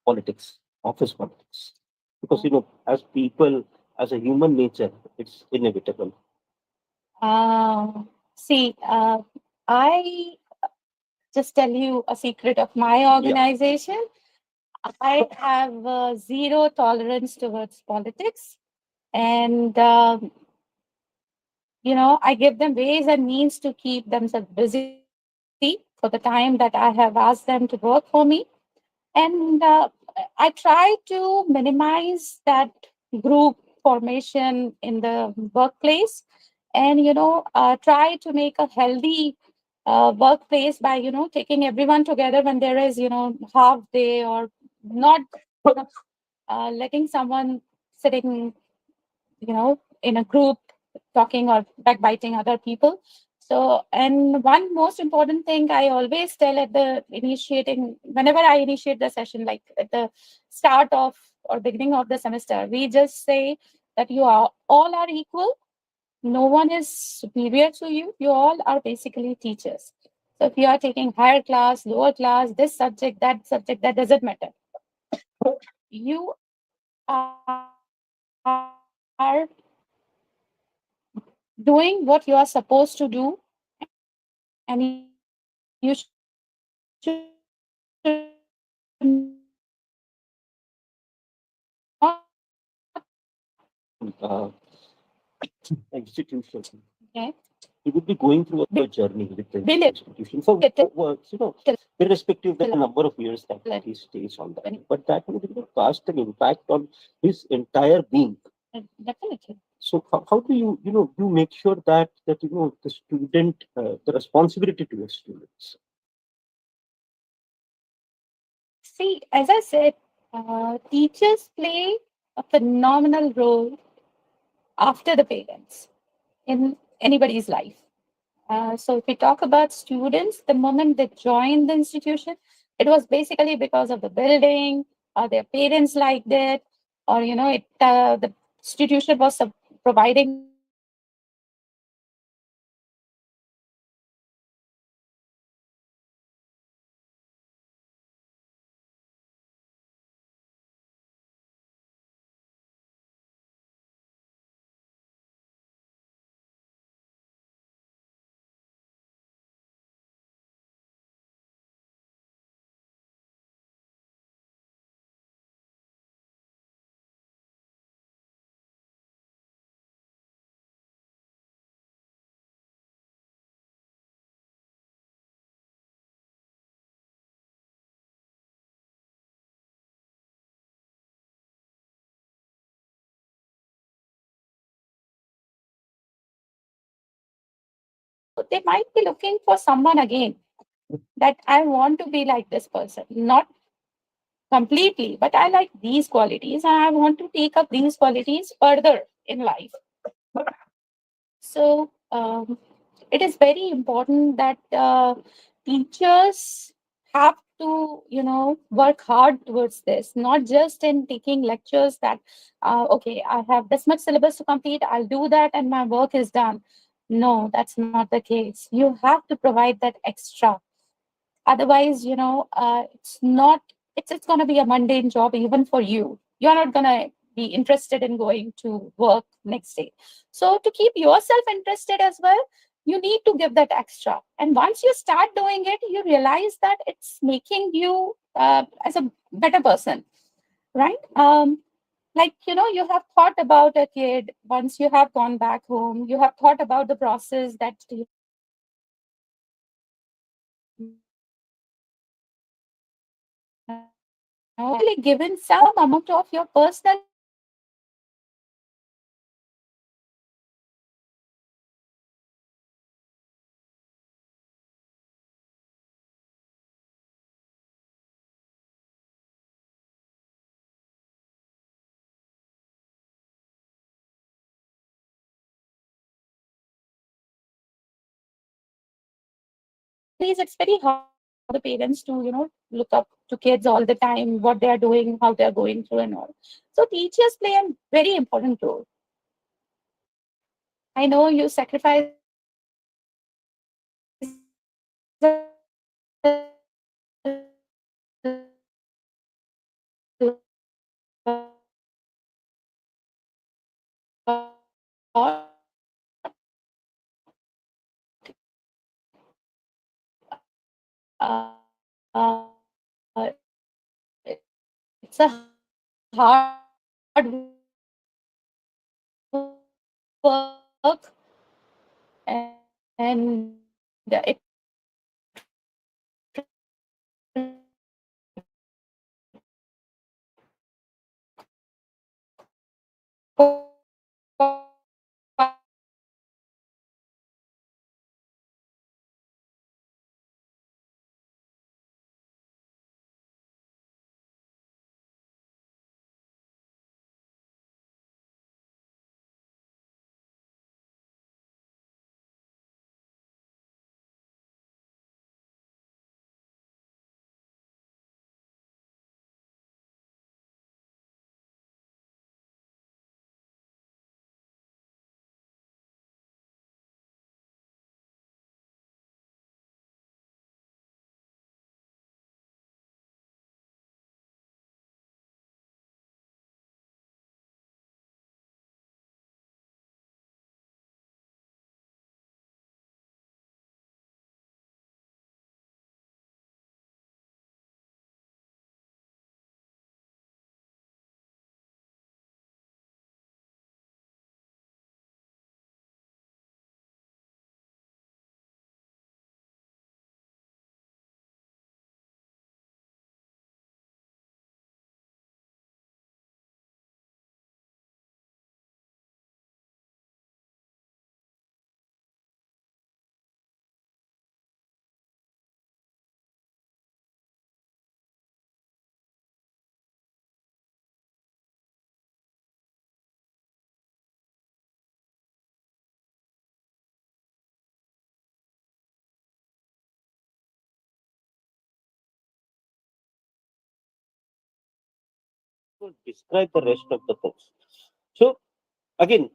politics, office politics, because as people, as a human nature, it's inevitable. See, I just tell you a secret of my organization. I have zero tolerance towards politics, and I give them ways and means to keep themselves busy for the time that I have asked them to work for me. And I try to minimize that group formation in the workplace, and try to make a healthy workplace by taking everyone together when there is half day, or not letting someone sitting in a group talking or backbiting other people. So, and one most important thing I always tell at the initiating, whenever I initiate the session, like at the start of or beginning of the semester, we just say that you are all are equal. No one is superior to you. You all are basically teachers. So if you are taking higher class, lower class, this subject, that doesn't matter. You are doing what you are supposed to do, and you should not Uh, Institution. okay, You would be going through a journey with the institution for belittle works, irrespective of the number of years that he stays on that. But that would cast an impact on his entire being. definitely. So how do you make sure that the student, the responsibility to the students? See, as I said, teachers play a phenomenal role after the parents in anybody's life. So if we talk about students, the moment they join the institution, it was basically because of the building, or their parents liked it, or the institution was providing them with facilities, so they might be looking for someone again, that I want to be like this person, not completely, but I like these qualities and I want to take up these qualities further in life. So it is very important that teachers have to, work hard towards this, not just in taking lectures that, okay, I have this much syllabus to complete, I'll do that and my work is done. No, that's not the case. You have to provide that extra. Otherwise, it's going to be a mundane job even for you. You're not going to be interested in going to work next day. So to keep yourself interested as well, you need to give that extra. And once you start doing it, you realize that it's making you as a better person, right? Like, you have thought about a kid. Once you have gone back home, you have thought about the process that really given some amount of your personal it's very hard for the parents to look up to kids all the time, what they are doing, how they are going through and all. So teachers play a very important role. I know you sacrifice it's a hard work, and it To describe the rest of the books. So again,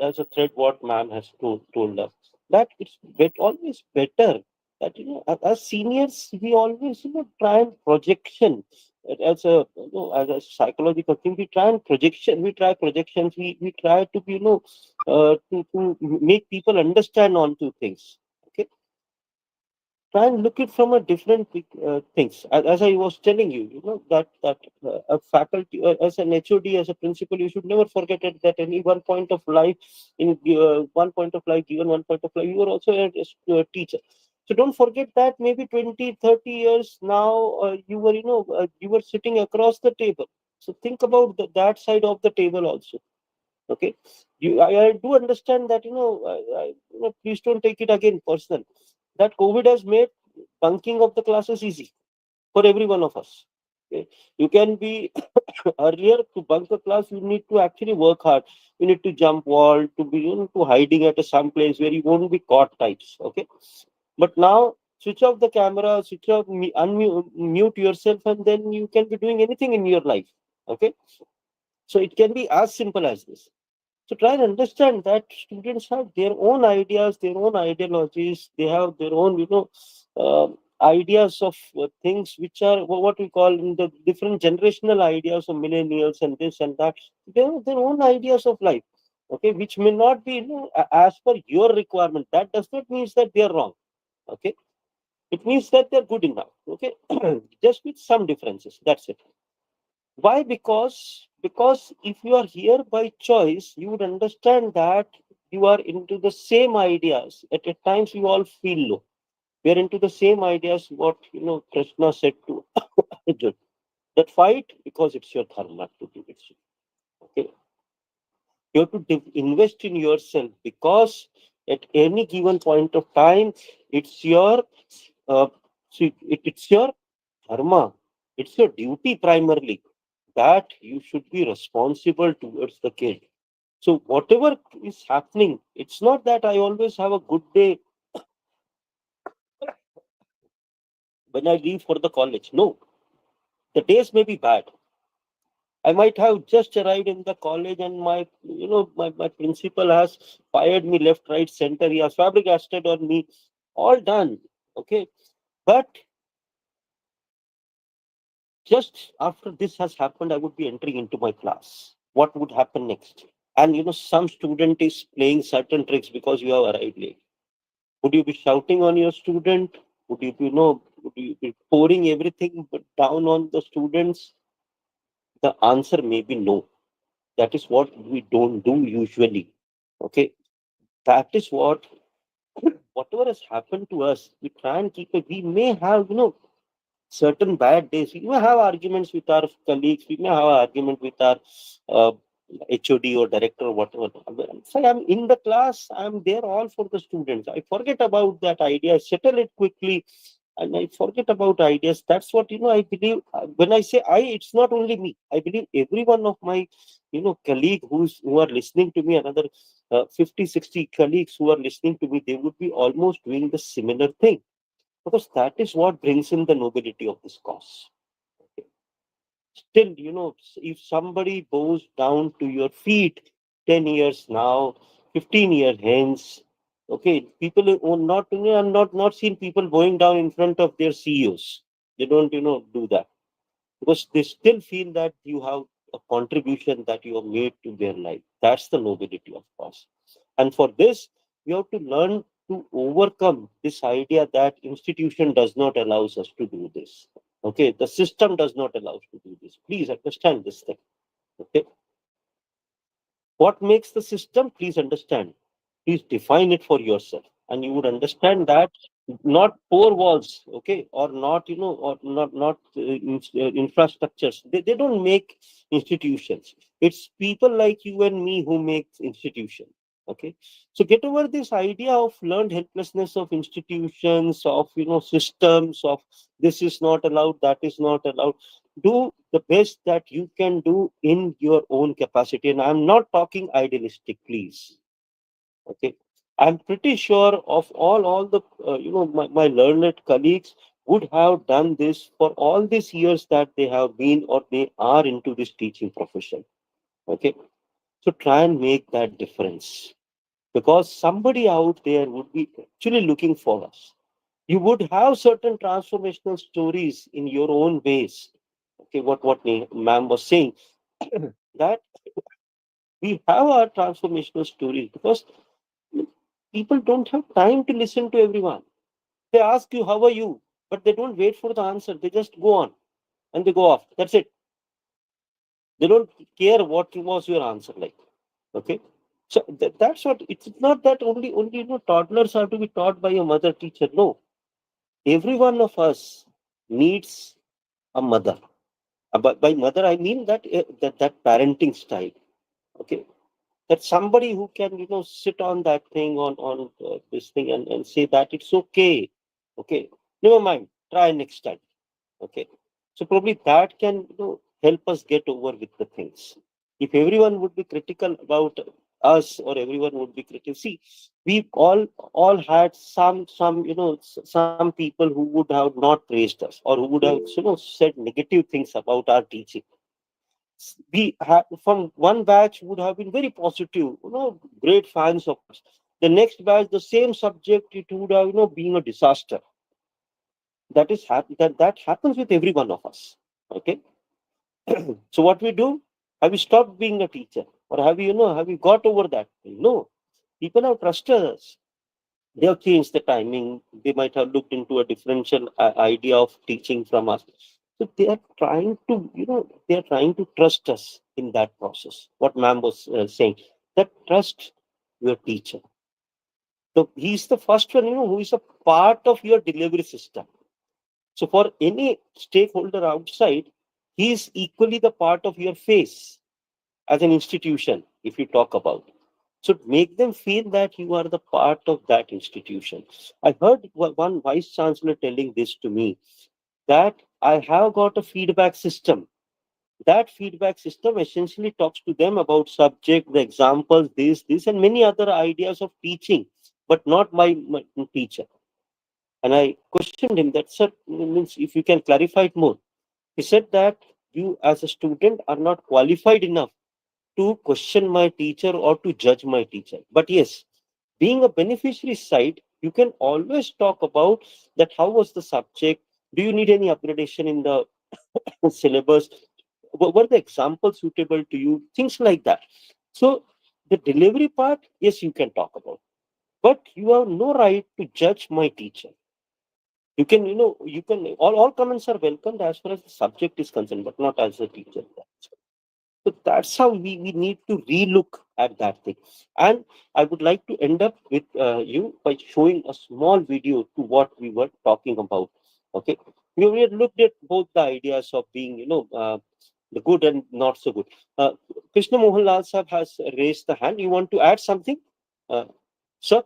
as a thread, what man has told us that always better that as seniors we always try and projection as a as a psychological thing. We try projections. We try to be to make people understand onto things. Okay, try and look it from a different things. As I was telling you, that a faculty as an HOD, as a principal, you should never forget it, that any one point of life, one point of life, given one point of life, you are also a teacher. So don't forget that maybe 20, 30 years now, you were sitting across the table. So think about that side of the table also. Okay, I do understand that please don't take it again personal, that COVID has made bunking of the classes easy for every one of us. Okay, you can be earlier to bunk a class, you need to actually work hard, you need to jump wall, to be to hiding at some place where you won't be caught types. Okay, but now switch off the camera, switch off, unmute, mute yourself, and then you can be doing anything in your life. Okay, so it can be as simple as this. So try and understand that students have their own ideas, their own ideologies. They have their own, ideas of things which are what we call in the different generational ideas of millennials and this and that. They have their own ideas of life. Okay, which may not be, as per your requirement. That does not mean that they are wrong. Okay, it means that they're good enough. Okay, just with some differences. That's it. Why? Because if you are here by choice, you would understand that you are into the same ideas. At times, you all feel low. We are into the same ideas. What Krishna said to Arjun, that fight because it's your dharma to do it. Okay, you have to invest in yourself, because at any given point of time, it's your uh, it's your dharma. It's your duty primarily, that you should be responsible towards the kid. So whatever is happening, it's not that I always have a good day when I leave for the college. No, the days may be bad. I might have just arrived in the college and my principal has fired me left, right, center. He has flabbergasted on me. All done. Okay. But just after this has happened, I would be entering into my class. What would happen next? And some student is playing certain tricks because you have arrived late. Would you be shouting on your student? Would you be, would you be pouring everything down on the students? The answer may be no. That is what we don't do usually. Okay. That is whatever has happened to us, we try and keep it. We may have, certain bad days. We may have arguments with our colleagues. We may have an argument with our uh, HOD or director or whatever. So I'm in the class. I'm there all for the students. I forget about that idea. I settle it quickly, and I forget about ideas. That's what I believe. When I say I, it's not only me. I believe every one of my colleague who are listening to me, another 50, 60 colleagues who are listening to me, they would be almost doing the similar thing, because that is what brings in the nobility of this cause. Still, if somebody bows down to your feet 10 years now, 15 years hence, okay, people will not, I'm not seen people bowing down in front of their CEOs. They don't, do that, because they still feel that you have a contribution that you have made to their life. That's the nobility of cause. And for this, we have to learn to overcome this idea that institution does not allow us to do this. Okay, the system does not allow us to do this. Please understand this thing. Okay, what makes the system? Please understand. Please define it for yourself, and you would understand that not four walls, okay, or not or not infrastructures. They don't make institutions. It's people like you and me who make institutions. Okay, so get over this idea of learned helplessness of institutions, of systems, of this is not allowed, that is not allowed. Do the best that you can do in your own capacity, and I'm not talking idealistic, please. Okay, I'm pretty sure of all the my learned colleagues would have done this for all these years that they have been or they are into this teaching profession. Okay, so try and make that difference, because somebody out there would be actually looking for us. You would have certain transformational stories in your own ways. Okay, what ma'am was saying, that we have our transformational stories, because people don't have time to listen to everyone. They ask you, how are you? But they don't wait for the answer. They just go on and they go off. That's it. They don't care what was your answer like. Okay. So that's what it's not that only toddlers have to be taught by a mother teacher. No. Every one of us needs a mother. By mother I mean that parenting style. Okay. That somebody who can sit on that thing on this thing and say that it's okay. Okay, never mind, try next time. Okay, so probably that can help us get over with the things. If everyone would be critical about us, or everyone would be critical, see, we all had some some people who would have not praised us, or who would have said negative things about our teaching. We have from one batch would have been very positive, great fans of us. The next batch, the same subject, it would have been a disaster. That happens with every one of us. Okay. So what we do? Have we stopped being a teacher, or have we got over that? No. People have trusted us. They have changed the timing. They might have looked into a differential idea of teaching from us. So they are trying to, they are trying to trust us in that process. What ma'am was saying, that trust your teacher. So he's the first one, who is a part of your delivery system. So for any stakeholder outside, he is equally the part of your face as an institution, if you talk about. So make them feel that you are the part of that institution. I heard one vice chancellor telling this to me, that I have got a feedback system. That feedback system essentially talks to them about subject, the examples, this, and many other ideas of teaching, but not my teacher. And I questioned him that, sir, means if you can clarify it more. He said that you as a student are not qualified enough to question my teacher or to judge my teacher. But yes, being a beneficiary side, you can always talk about that how was the subject, do you need any upgradation in the syllabus, were the examples suitable to you, things like that. So the delivery part, yes, you can talk about, but you have no right to judge my teacher. You can, you can, all comments are welcomed as far as the subject is concerned, but not as a teacher. So that's how we need to relook at that thing. And I would like to end up with you by showing a small video to what we were talking about. Okay. We had looked at both the ideas of being, the good and not so good. Krishna Mohanlal Sahab has raised the hand. You want to add something? Sir?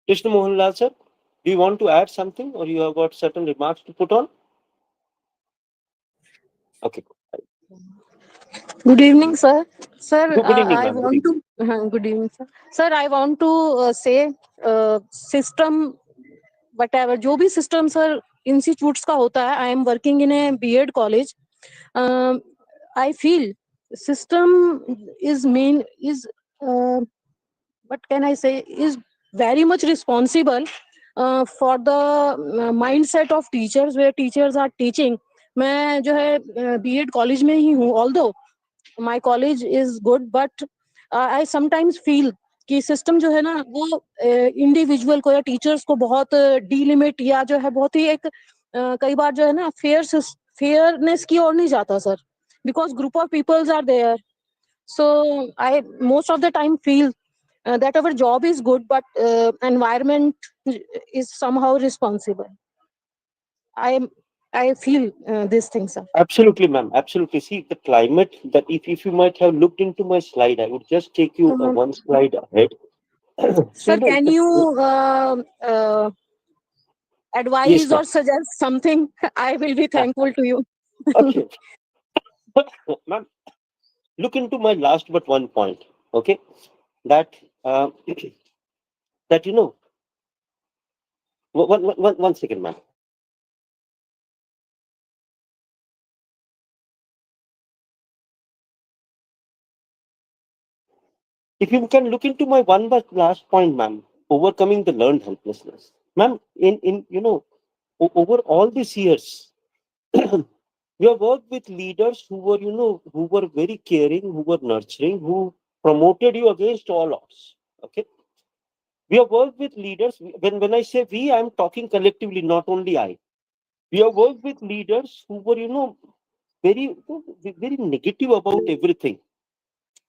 Krishna Mohanlal sir, do you want to add something or you have got certain remarks to put on? Okay. Good evening, sir. Sir, Good evening, I ma'am. Good want evening. to. Good evening, sir. Sir, I want to say system, whatever, जो भी system sir institutes का होता है. I am working in a B.Ed college. I feel system is what can I say, is very much responsible for the mindset of teachers, where teachers are teaching. मैं जो है B.Ed college में ही हूँ, although my college is good, but I sometimes feel कि system जो है ना वो इंडिविजुअल को या टीचर्स को बहुत डीलिमिट या जो है बहुत ही एक कई बार जो है ना फेयरनेस की ओर नहीं जाता sir, because group of peoples are there. So I most of the time feel that our job is good, but environment is somehow responsible. I feel these things, sir. Absolutely, ma'am. Absolutely. See, the climate that if you might have looked into my slide, I would just take you one slide ahead. So, Sir, can you yes, advise ma'am. or suggest something? I will be thankful to you. Okay. Ma'am, look into my last but one point. Okay. That, that, one second, ma'am. If you can look into my one but last point, ma'am, overcoming the learned helplessness. Ma'am, over all these years, we have worked with leaders who were, who were very caring, who were nurturing, who promoted you against all odds. Okay. We have worked with leaders. When I say we, I'm talking collectively, not only I. We have worked with leaders who were, very, very negative about everything,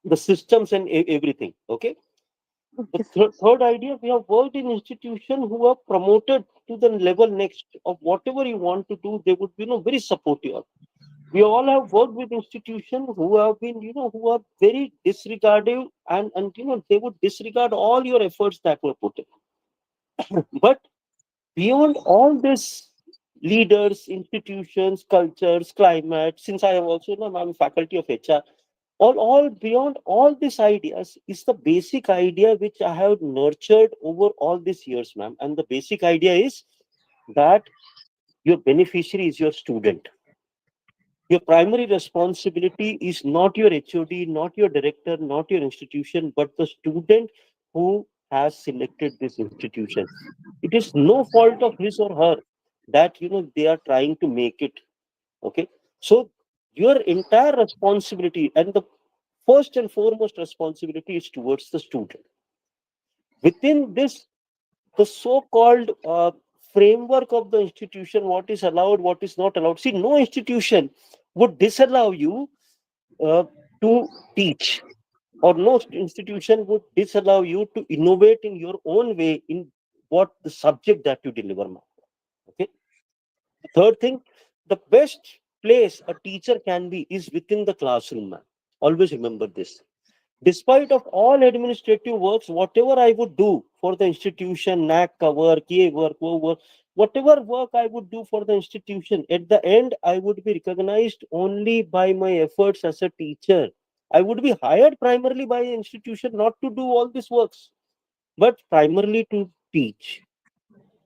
the systems and everything. Okay. The third idea, we have worked in institutions who are promoted to the level next of whatever you want to do. They would be, very supportive. We all have worked with institutions who have been, who are very disregarding and they would disregard all your efforts that were put in. But beyond all this, leaders, institutions, cultures, climate, since I have also, I'm faculty of HR, all beyond all these ideas is the basic idea which I have nurtured over all these years, ma'am. And the basic idea is that your beneficiary is your student. Your primary responsibility is not your HOD, not your director, not your institution, but the student who has selected this institution. It is no fault of his or her that they are trying to make it. Okay. So your entire responsibility and the first and foremost responsibility is towards the student. Within this, the so-called framework of the institution, what is allowed, what is not allowed. See, no institution would disallow you to teach, or no institution would disallow you to innovate in your own way in what the subject that you deliver. Okay. The third thing, the best place a teacher can be is within the classroom, man. Always remember this. Despite of all administrative works, whatever I would do for the institution, NAC work, KA work, O work, whatever work I would do for the institution, at the end, I would be recognized only by my efforts as a teacher. I would be hired primarily by the institution not to do all these works, but primarily to teach.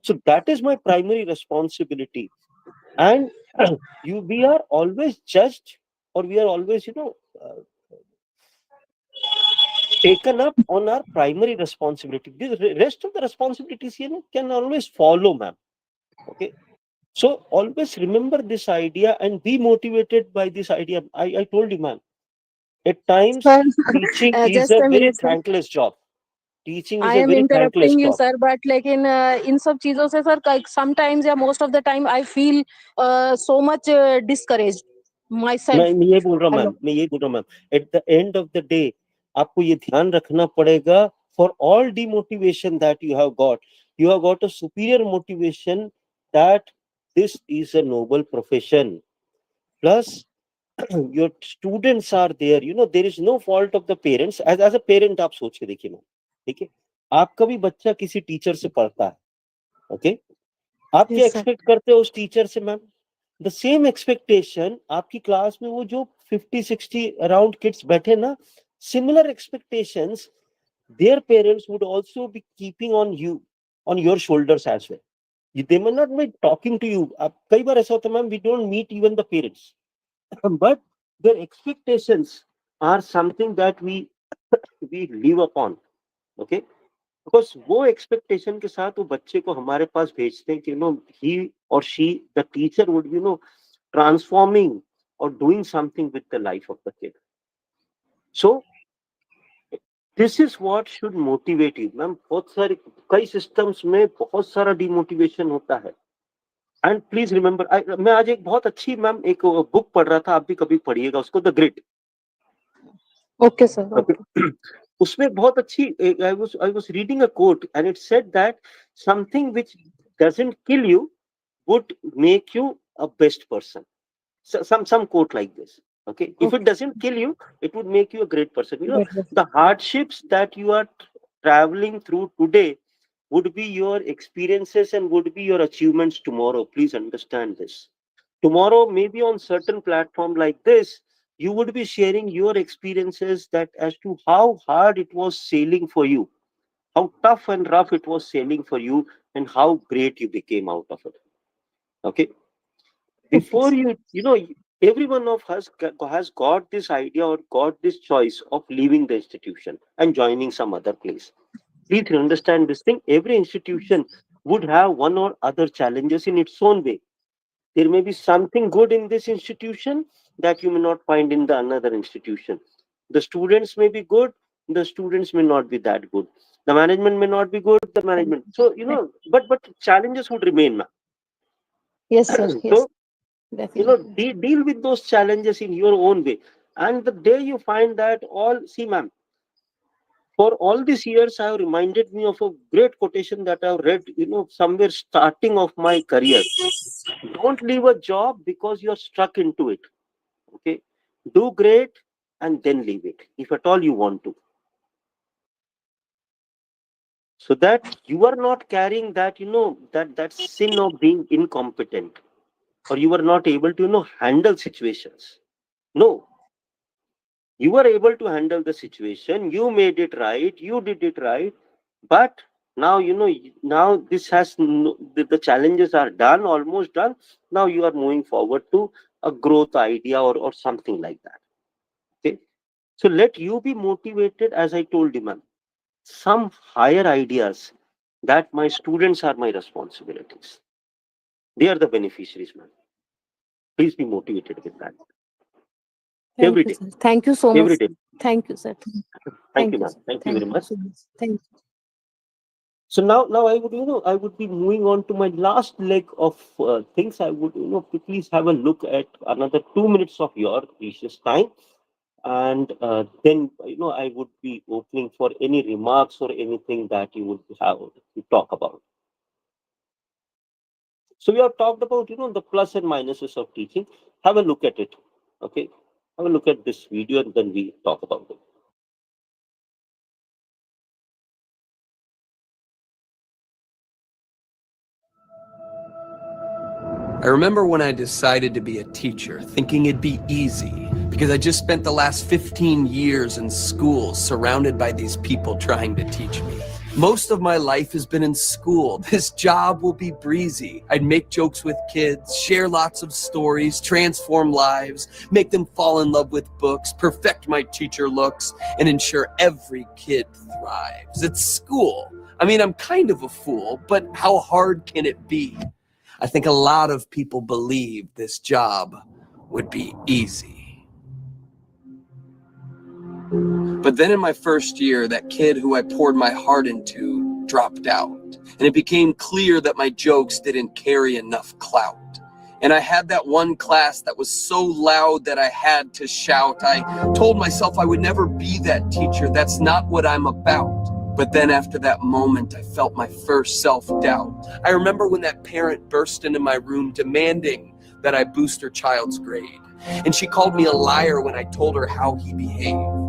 So that is my primary responsibility. And we are always judged, or we are always, taken up on our primary responsibility. The rest of the responsibilities can always follow, ma'am. Okay. So always remember this idea and be motivated by this idea. I told you, ma'am, at times Sir, teaching is just a a very minute, sir. thankless job. Teaching is I a am very thankless interrupting you, job. sir, but like in सब चीजों से sir, like sometimes या most of the time I feel so much discouraged myself. मैं ये बोल रहा हूँ Hello. Ma'am, मैं ये बोल रहा हूँ ma'am, at the end of the day आपको ये ध्यान रखना पड़ेगा, for all demotivation that you have got a superior motivation that this is a noble profession. Plus your students are there, there is no fault of the parents. as a parent आप सोच के देखिए ma'am, ठीक है, आपका भी बच्चा किसी टीचर से पढ़ता है, ओके, आप क्या Yes, sir. एक्सपेक्ट करते हो उस टीचर से मैम? द सेम एक्सपेक्टेशन आपकी क्लास में वो जो 50-60 अराउंड किड्स बैठे ना, similar expectations their parents would also be keeping on you, on your shoulders as well. They may not be talking to you. कई बार ऐसा होता है ma'am, we don't meet even the parents, but their expectations are something that we live upon, okay? Because वो expectation के साथ वो बच्चे को हमारे पास भेजते हैं कि he or she, the teacher would transforming or doing something with the life of the kid. So this is what should motivate you ma'am. बहुत सारे कई सिस्टम्स में बहुत सारा डिमोटिवेशन होता है. एंड प्लीज रिमेंबर, मैं आज एक बहुत अच्छी मैम एक बुक पढ़ रहा था, आप भी कभी पढ़िएगा उसको, the grid. Okay, sir. Okay. उसमें बहुत अच्छी, I was reading a quote and it said that something which doesn't kill you would make you a best person. So, some quote like this. Okay, if it doesn't kill you, it would make you a great person. The hardships that you are traveling through today would be your experiences and would be your achievements tomorrow. Please understand this. Tomorrow, maybe on certain platform like this, you would be sharing your experiences that as to how hard it was sailing for you, how tough and rough it was sailing for you, and how great you became out of it. Okay. Before every one of us has got this idea or got this choice of leaving the institution and joining some other place. Please understand this thing. Every institution would have one or other challenges in its own way. There may be something good in this institution that you may not find in the another institution. The students may be good, the students may not be that good. The management may not be good, the management. So, but challenges would remain, ma'am. Yes, sir. Yes. So, Definitely. deal with those challenges in your own way. And the day you find that see, ma'am, for all these years, I have reminded me of a great quotation that I've read, somewhere starting of my career. Don't leave a job because you're stuck into it. Okay. Do great and then leave it, if at all you want to. So that you are not carrying that, that sin of being incompetent, or you are not able to, handle situations. No. You were able to handle the situation, you made it right, you did it right, but now now this has the challenges are done, almost done. Now you are moving forward to a growth idea or something like that. Okay, so let you be motivated, as I told you, ma'am, some higher ideas that my students are my responsibilities, they are the beneficiaries, ma'am. Please be motivated with that. Thank Every you, day. sir. Thank you so Every much. day. Thank you, sir. Thank you, ma'am. sir. Thank you very much. So much. Thank you. So now I would be moving on to my last leg of things. I would please have a look at another 2 minutes of your precious time, and then I would be opening for any remarks or anything that you would have to talk about. So we have talked about the plus and minuses of teaching. Have a look at it. Okay, have a look at this video and then we talk about it. I remember when I decided to be a teacher, thinking it'd be easy, because I just spent the last 15 years in school surrounded by these people trying to teach me. Most of my life has been in school. This job will be breezy. I'd make jokes with kids, share lots of stories, transform lives, make them fall in love with books, perfect my teacher looks, and ensure every kid thrives. It's school. I mean, I'm kind of a fool, but how hard can it be? I think a lot of people believe this job would be easy. But then in my first year, that kid who I poured my heart into dropped out. And it became clear that my jokes didn't carry enough clout. And I had that one class that was so loud that I had to shout. I told myself I would never be that teacher. That's not what I'm about. But then after that moment, I felt my first self-doubt. I remember when that parent burst into my room demanding that I boost her child's grade. And she called me a liar when I told her how he behaved.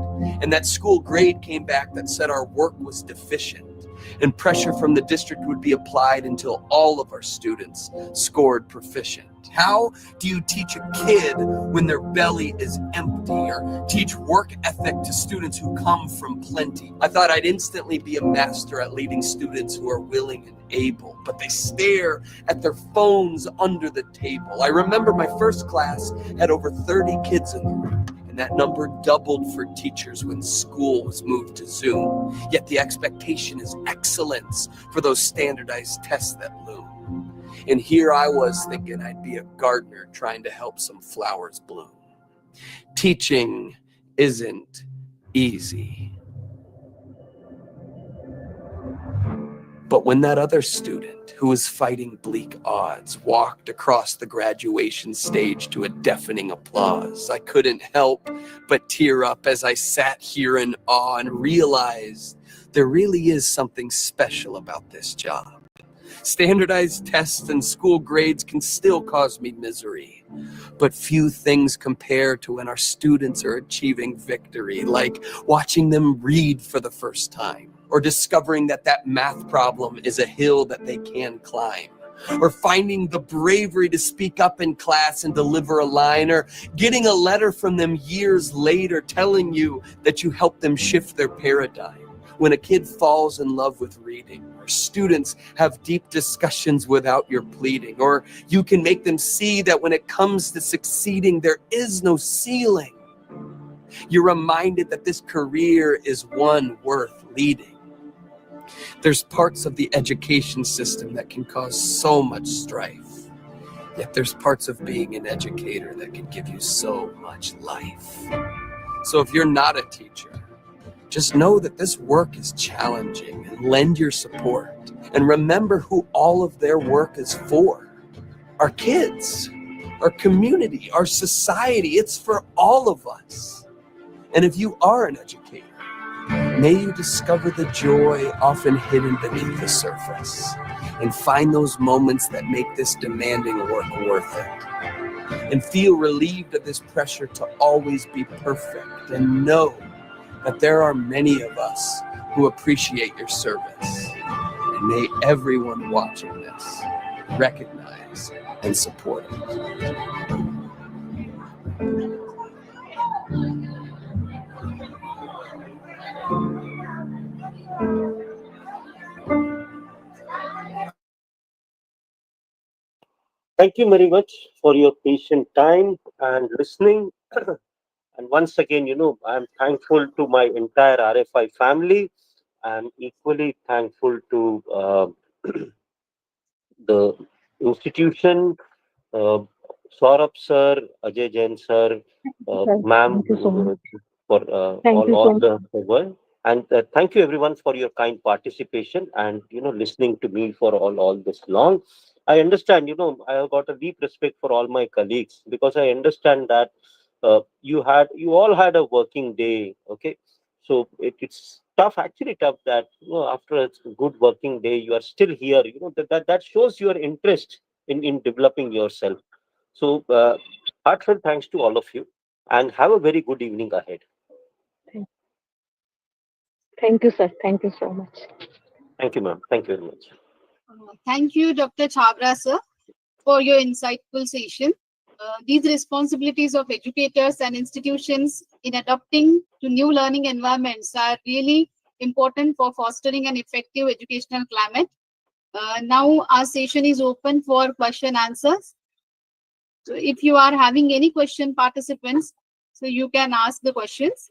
And that school grade came back that said our work was deficient, and pressure from the district would be applied until all of our students scored proficient. How do you teach a kid when their belly is empty, or teach work ethic to students who come from plenty? I thought I'd instantly be a master at leading students who are willing and able, but they stare at their phones under the table. I remember my first class had over 30 kids in the room. And that number doubled for teachers when school was moved to Zoom. Yet the expectation is excellence for those standardized tests that loom. And here I was thinking I'd be a gardener trying to help some flowers bloom. Teaching isn't easy. But when that other student who was fighting bleak odds walked across the graduation stage to a deafening applause, I couldn't help but tear up as I sat here in awe and realized there really is something special about this job. Standardized tests and school grades can still cause me misery, but few things compare to when our students are achieving victory, like watching them read for the first time, or discovering that that math problem is a hill that they can climb, or finding the bravery to speak up in class and deliver a line, or getting a letter from them years later telling you that you helped them shift their paradigm. When a kid falls in love with reading, or students have deep discussions without your pleading, or you can make them see that when it comes to succeeding, there is no ceiling. You're reminded that this career is one worth leading. There's parts of the education system that can cause so much strife, yet there's parts of being an educator that can give you so much life. So if you're not a teacher, just know that this work is challenging, and lend your support. And remember who all of their work is for. Our kids, our community, our society. It's for all of us. And if you are an educator, may you discover the joy often hidden beneath the surface, and find those moments that make this demanding work worth it. And feel relieved of this pressure to always be perfect, and know that there are many of us who appreciate your service. And may everyone watching this recognize and support it. Thank you very much for your patient time and listening. And once again, I'm thankful to my entire RFI family. I'm equally thankful to the institution, uh, Saurabh sir, Ajay Jain sir, ma'am, Thank you so much. for Thank you so all much. the work. And thank you everyone for your kind participation and listening to me for all this long. I understand, I have got a deep respect for all my colleagues, because I understand that you all had a working day. Okay, so it's tough, actually tough, that after a good working day you are still here. That shows your interest in developing yourself. So heartfelt thanks to all of you, and have a very good evening ahead. Thank you, sir. Thank you so much. Thank you, ma'am. Thank you very much. Thank you, Dr. Chabra, sir, for your insightful session. These responsibilities of educators and institutions in adapting to new learning environments are really important for fostering an effective educational climate. Now our session is open for question answers. So if you are having any question, participants, so you can ask the questions.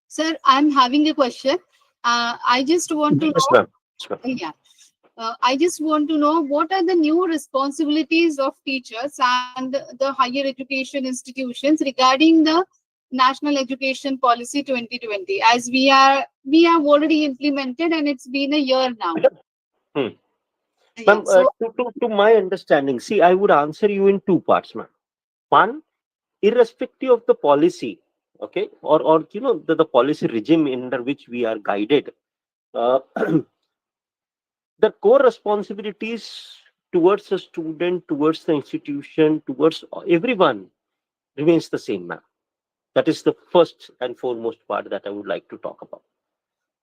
Sir, I'm having a question. I just want to Yes, know, ma'am. Yes, ma'am. yeah, I just want to know what are the new responsibilities of teachers and the higher education institutions regarding the National Education Policy 2020, as we have already implemented and it's been a year now. Hmm. Yeah. Ma'am, So to my understanding, see, I would answer you in two parts, ma'am. One, irrespective of the policy, okay, or the policy regime under which we are guided, uh, the core responsibilities towards the student, towards the institution, towards everyone remains the same, ma'am. That is the first and foremost part that I would like to talk about.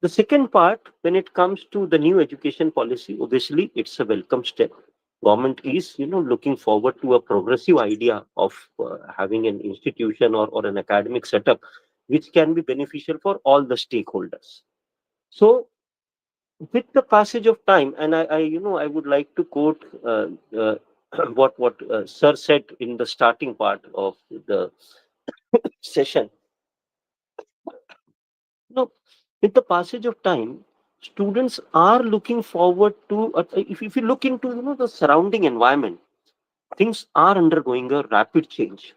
The second part, when it comes to the new education policy, obviously it's a welcome step. Government is, looking forward to a progressive idea of having an institution or an academic setup, which can be beneficial for all the stakeholders. So, with the passage of time, and I would like to quote what Sir said in the starting part of the session. No, with the passage of time, students are looking forward to. If you look into the surrounding environment, things are undergoing a rapid change.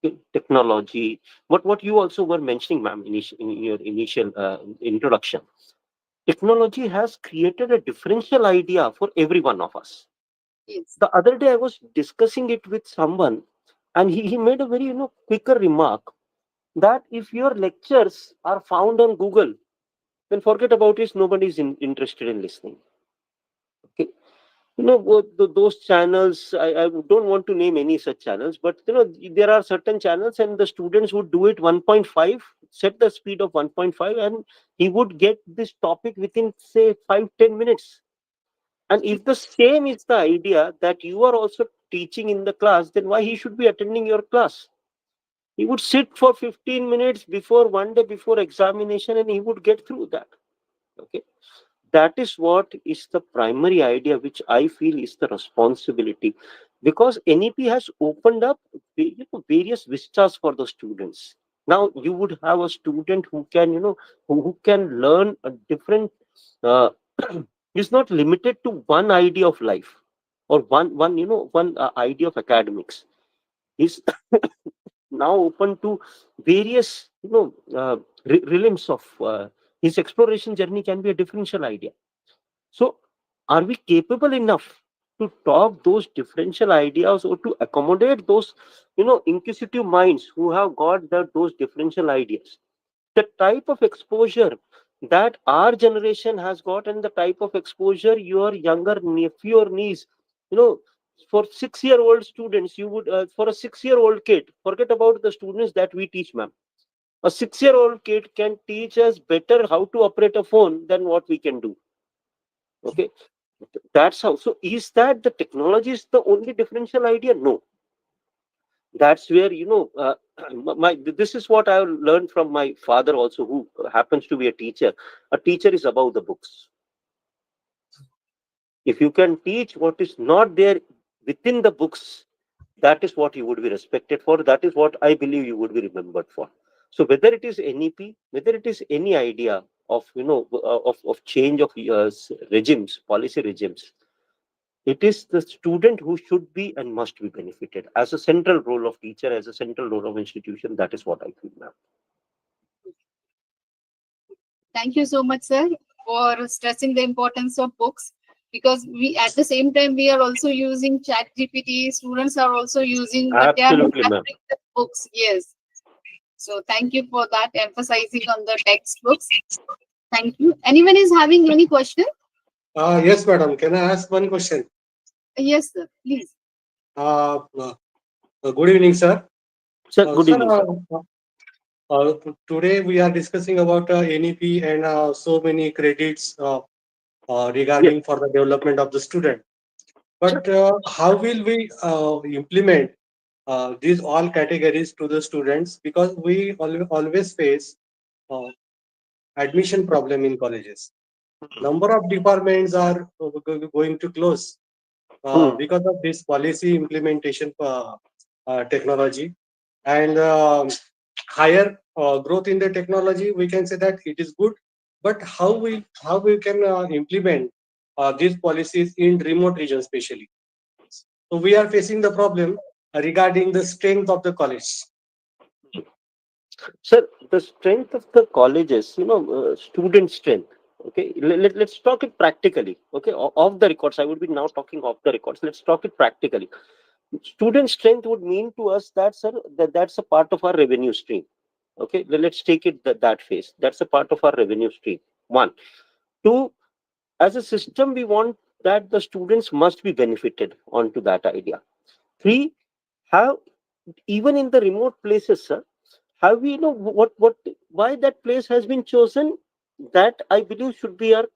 Okay, technology, what you also were mentioning, ma'am, in your initial introduction. Technology has created a differential idea for every one of us. yes, The other day, I was discussing it with someone, and he made a very quicker remark that if your lectures are found on Google, then forget about it. Nobody is interested in listening. Okay, those channels. I don't want to name any such channels, but there are certain channels, and the students would do it 1.5, set the speed of 1.5, and he would get this topic within say 5-10 minutes. And if the same is the idea that you are also teaching in the class, then why he should be attending your class? He would sit for 15 minutes before one day before examination, and he would get through that. Okay, that is what is the primary idea which I feel is the responsibility, because NEP has opened up various vistas for the students. Now you would have a student who can who can learn a different uh, is not limited to one idea of life, or one idea of academics. Is now open to various realms of his exploration journey can be a differential idea. So, are we capable enough to talk those differential ideas, or to accommodate those, inquisitive minds who have got those differential ideas? The type of exposure that our generation has got, and the type of exposure your younger nephew or niece, you know, for 6-year-old students, you would, for a 6-year-old kid, forget about the students that we teach, ma'am. A 6-year-old kid can teach us better how to operate a phone than what we can do. Okay, that's how. So is that the technology is the only differential idea? No. That's where my this is what I learned from my father also, who happens to be a teacher. A teacher is above the books. If you can teach what is not there within the books, that is what you would be respected for. That is what I believe you would be remembered for. So whether it is NEP, whether it is any idea of of change of regimes, policy regimes, it is the student who should be and must be benefited as a central role of teacher, as a central role of institution. That is what I feel, ma'am. thank you so much, sir, for stressing the importance of books, because we at the same time we are also using Chat GPT. Students are also using, but they are not Absolutely, ma'am. referring the books. Yes. So thank you for that emphasizing on the textbooks. Thank you. Anyone is having any question? Yes, madam. Can I ask one question? Yes, sir. Please. Uh, uh, Good evening, sir. Sir, good Sir, evening, sir. today we are discussing about NEP and so many credits. regarding for the development of the student. But how will we implement these all categories to the students? Because we always face uh, admission problem in colleges. Number of departments are going to close because of this policy implementation technology and higher growth in the technology. We can say that it is good, but how we can implement these policies in remote regions especially. So we are facing the problem regarding the strength of the college. Sir, the strength of the colleges, student strength. Okay, let's talk it practically. Okay, off the records, I would be now talking off the records. Let's talk it practically. Student strength would mean to us that, sir, that's a part of our revenue stream. Okay, let's take it that phase. That's a part of our revenue stream. One. Two, as a system, we want that the students must be benefited onto that idea. Three, have even in the remote places, sir, have we what why that place has been chosen? That I believe should be our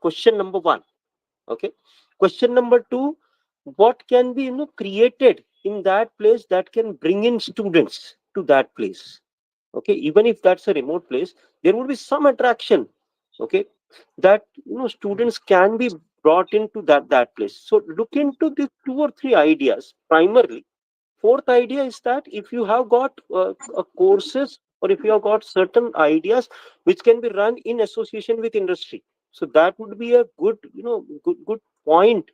question number one. Okay, question number two, what can be created in that place that can bring in students to that place? Okay, even if that's a remote place, there would be some attraction. Okay, that students can be brought into that place. So look into the two or three ideas primarily. Fourth idea is that if you have got courses, or if you have got certain ideas which can be run in association with industry, so that would be a good good point.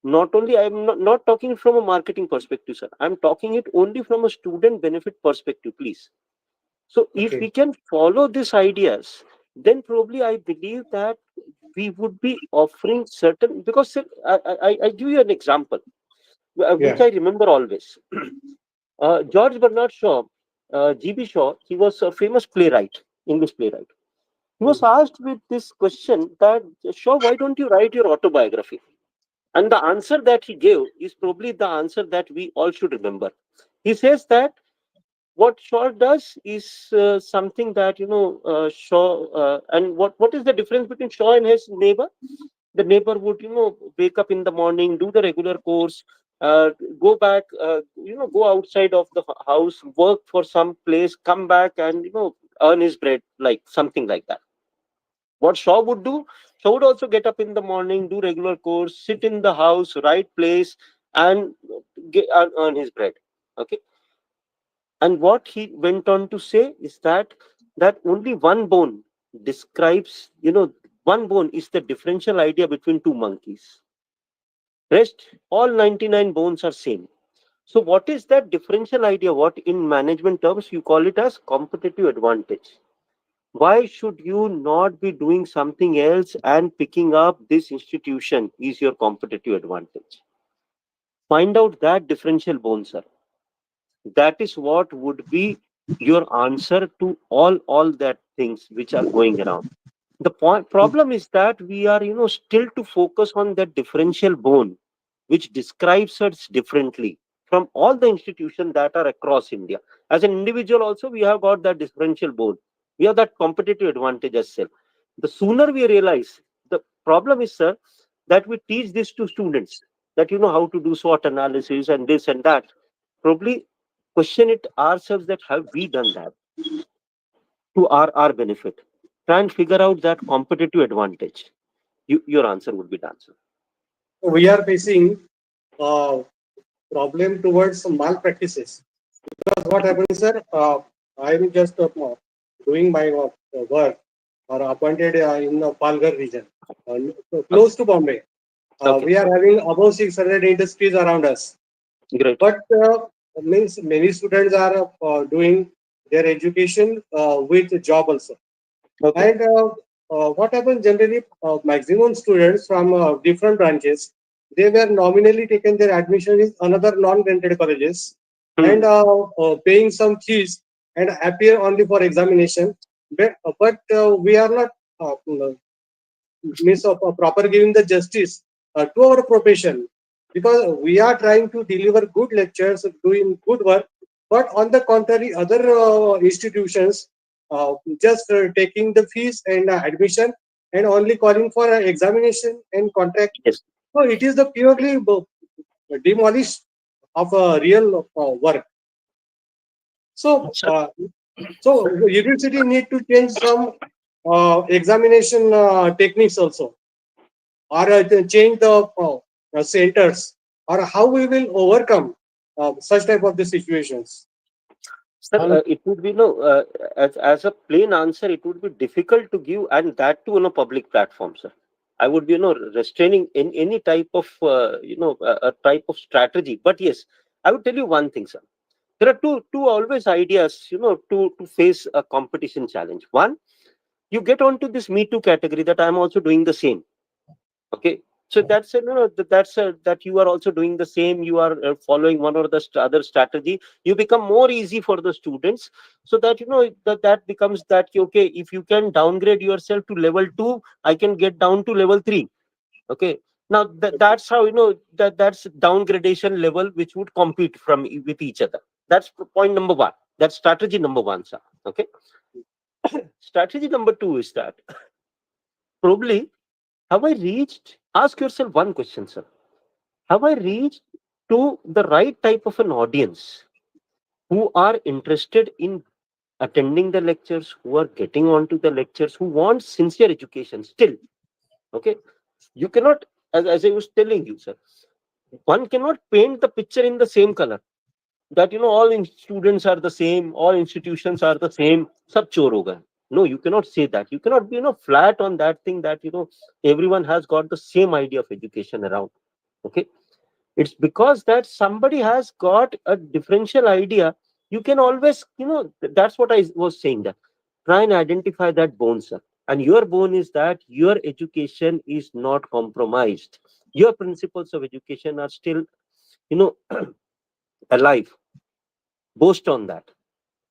Not only I'm not talking from a marketing perspective, sir, I'm talking it only from a student benefit perspective, please. So if Okay. we can follow these ideas, then probably I believe that we would be offering certain, because sir, I give you an example which Yeah. I remember always. George Bernard Shaw, GB Shaw, he was a famous playwright, English playwright. He was Mm. asked with this question that, Shaw, why don't you write your autobiography? And the answer that he gave is probably the answer that we all should remember. He says that what Shaw does is something that, Shaw, and what is the difference between Shaw and his neighbor? The neighbor would wake up in the morning, do the regular course, uh, go back, go outside of the house, work for some place, come back and earn his bread, like something like that. What Shaw would do, Shaw would also get up in the morning, do regular course, sit in the house, right place, and earn his bread. Okay, and what he went on to say is that only one bone describes, one bone is the differential idea between two monkeys. Rest, all 99 bones are same. So what is that differential idea? What in management terms you call it as competitive advantage. Why should you not be doing something else and picking up this institution is your competitive advantage? Find out that differential bone, sir. That is what would be your answer to all that things which are going around. The problem is that we are still to focus on that differential bone which describes us differently from all the institutions that are across India. As an individual also, we have got that differential bone. We have that competitive advantage as well. The sooner we realize, the problem is, sir, that we teach this to students, that how to do SWOT analysis and this and that. Probably question it ourselves, that have we done that to our benefit? Try and figure out that competitive advantage. Your answer would be the answer. We are facing problem towards malpractices. Because what happens, sir? I'm just doing my work or appointed in the Palghar region, Okay. close to Bombay. Okay. We are having above 600 industries around us. Great. But means many students are doing their education with job also. Okay. And what happens generally, maximum students from different branches, they were nominally taken their admission in another non-granted colleges Hmm. and paying some fees and appear only for examination. But we are not means of proper giving the justice to our profession, because we are trying to deliver good lectures, doing good work, but on the contrary, other institutions just taking the fees and admission and only calling for an examination and contract. Yes. So it is the purely demolish of a real work. So, Sir, university need to change some examination techniques also, or change the centers, or how we will overcome such type of the situations. sir, Well, it would be no as a plain answer. It would be difficult to give, and that too on a public platform, sir. I would be restraining in any type of a type of strategy. But yes, I would tell you one thing, sir. There are two always ideas, to face a competition challenge. One, you get onto this Me Too category that I'm also doing the same. Okay, so that's a, that's a, that you are also doing the same. You are following one or the other strategy. You become more easy for the students, so that that becomes that okay. If you can downgrade yourself to level 2, I can get down to level 3. Okay, now that's how that's downgradation level which would compete from with each other. That's point number one. That's strategy number one, sir. Okay. Strategy number two is that probably have I reached? Ask yourself one question, sir. Have I reached to the right type of an audience who are interested in attending the lectures, who are getting onto the lectures, who want sincere education still? Okay, you cannot, as I was telling you, sir, one cannot paint the picture in the same color that all students are the same, all institutions are the same, sab chor hoga. No, you cannot say that. You cannot be flat on that thing that everyone has got the same idea of education around. Okay, it's because that somebody has got a differential idea. You can always that's what I was saying, that try and identify that bone, sir. And your bone is that your education is not compromised. Your principles of education are still you know alive. Boast on that.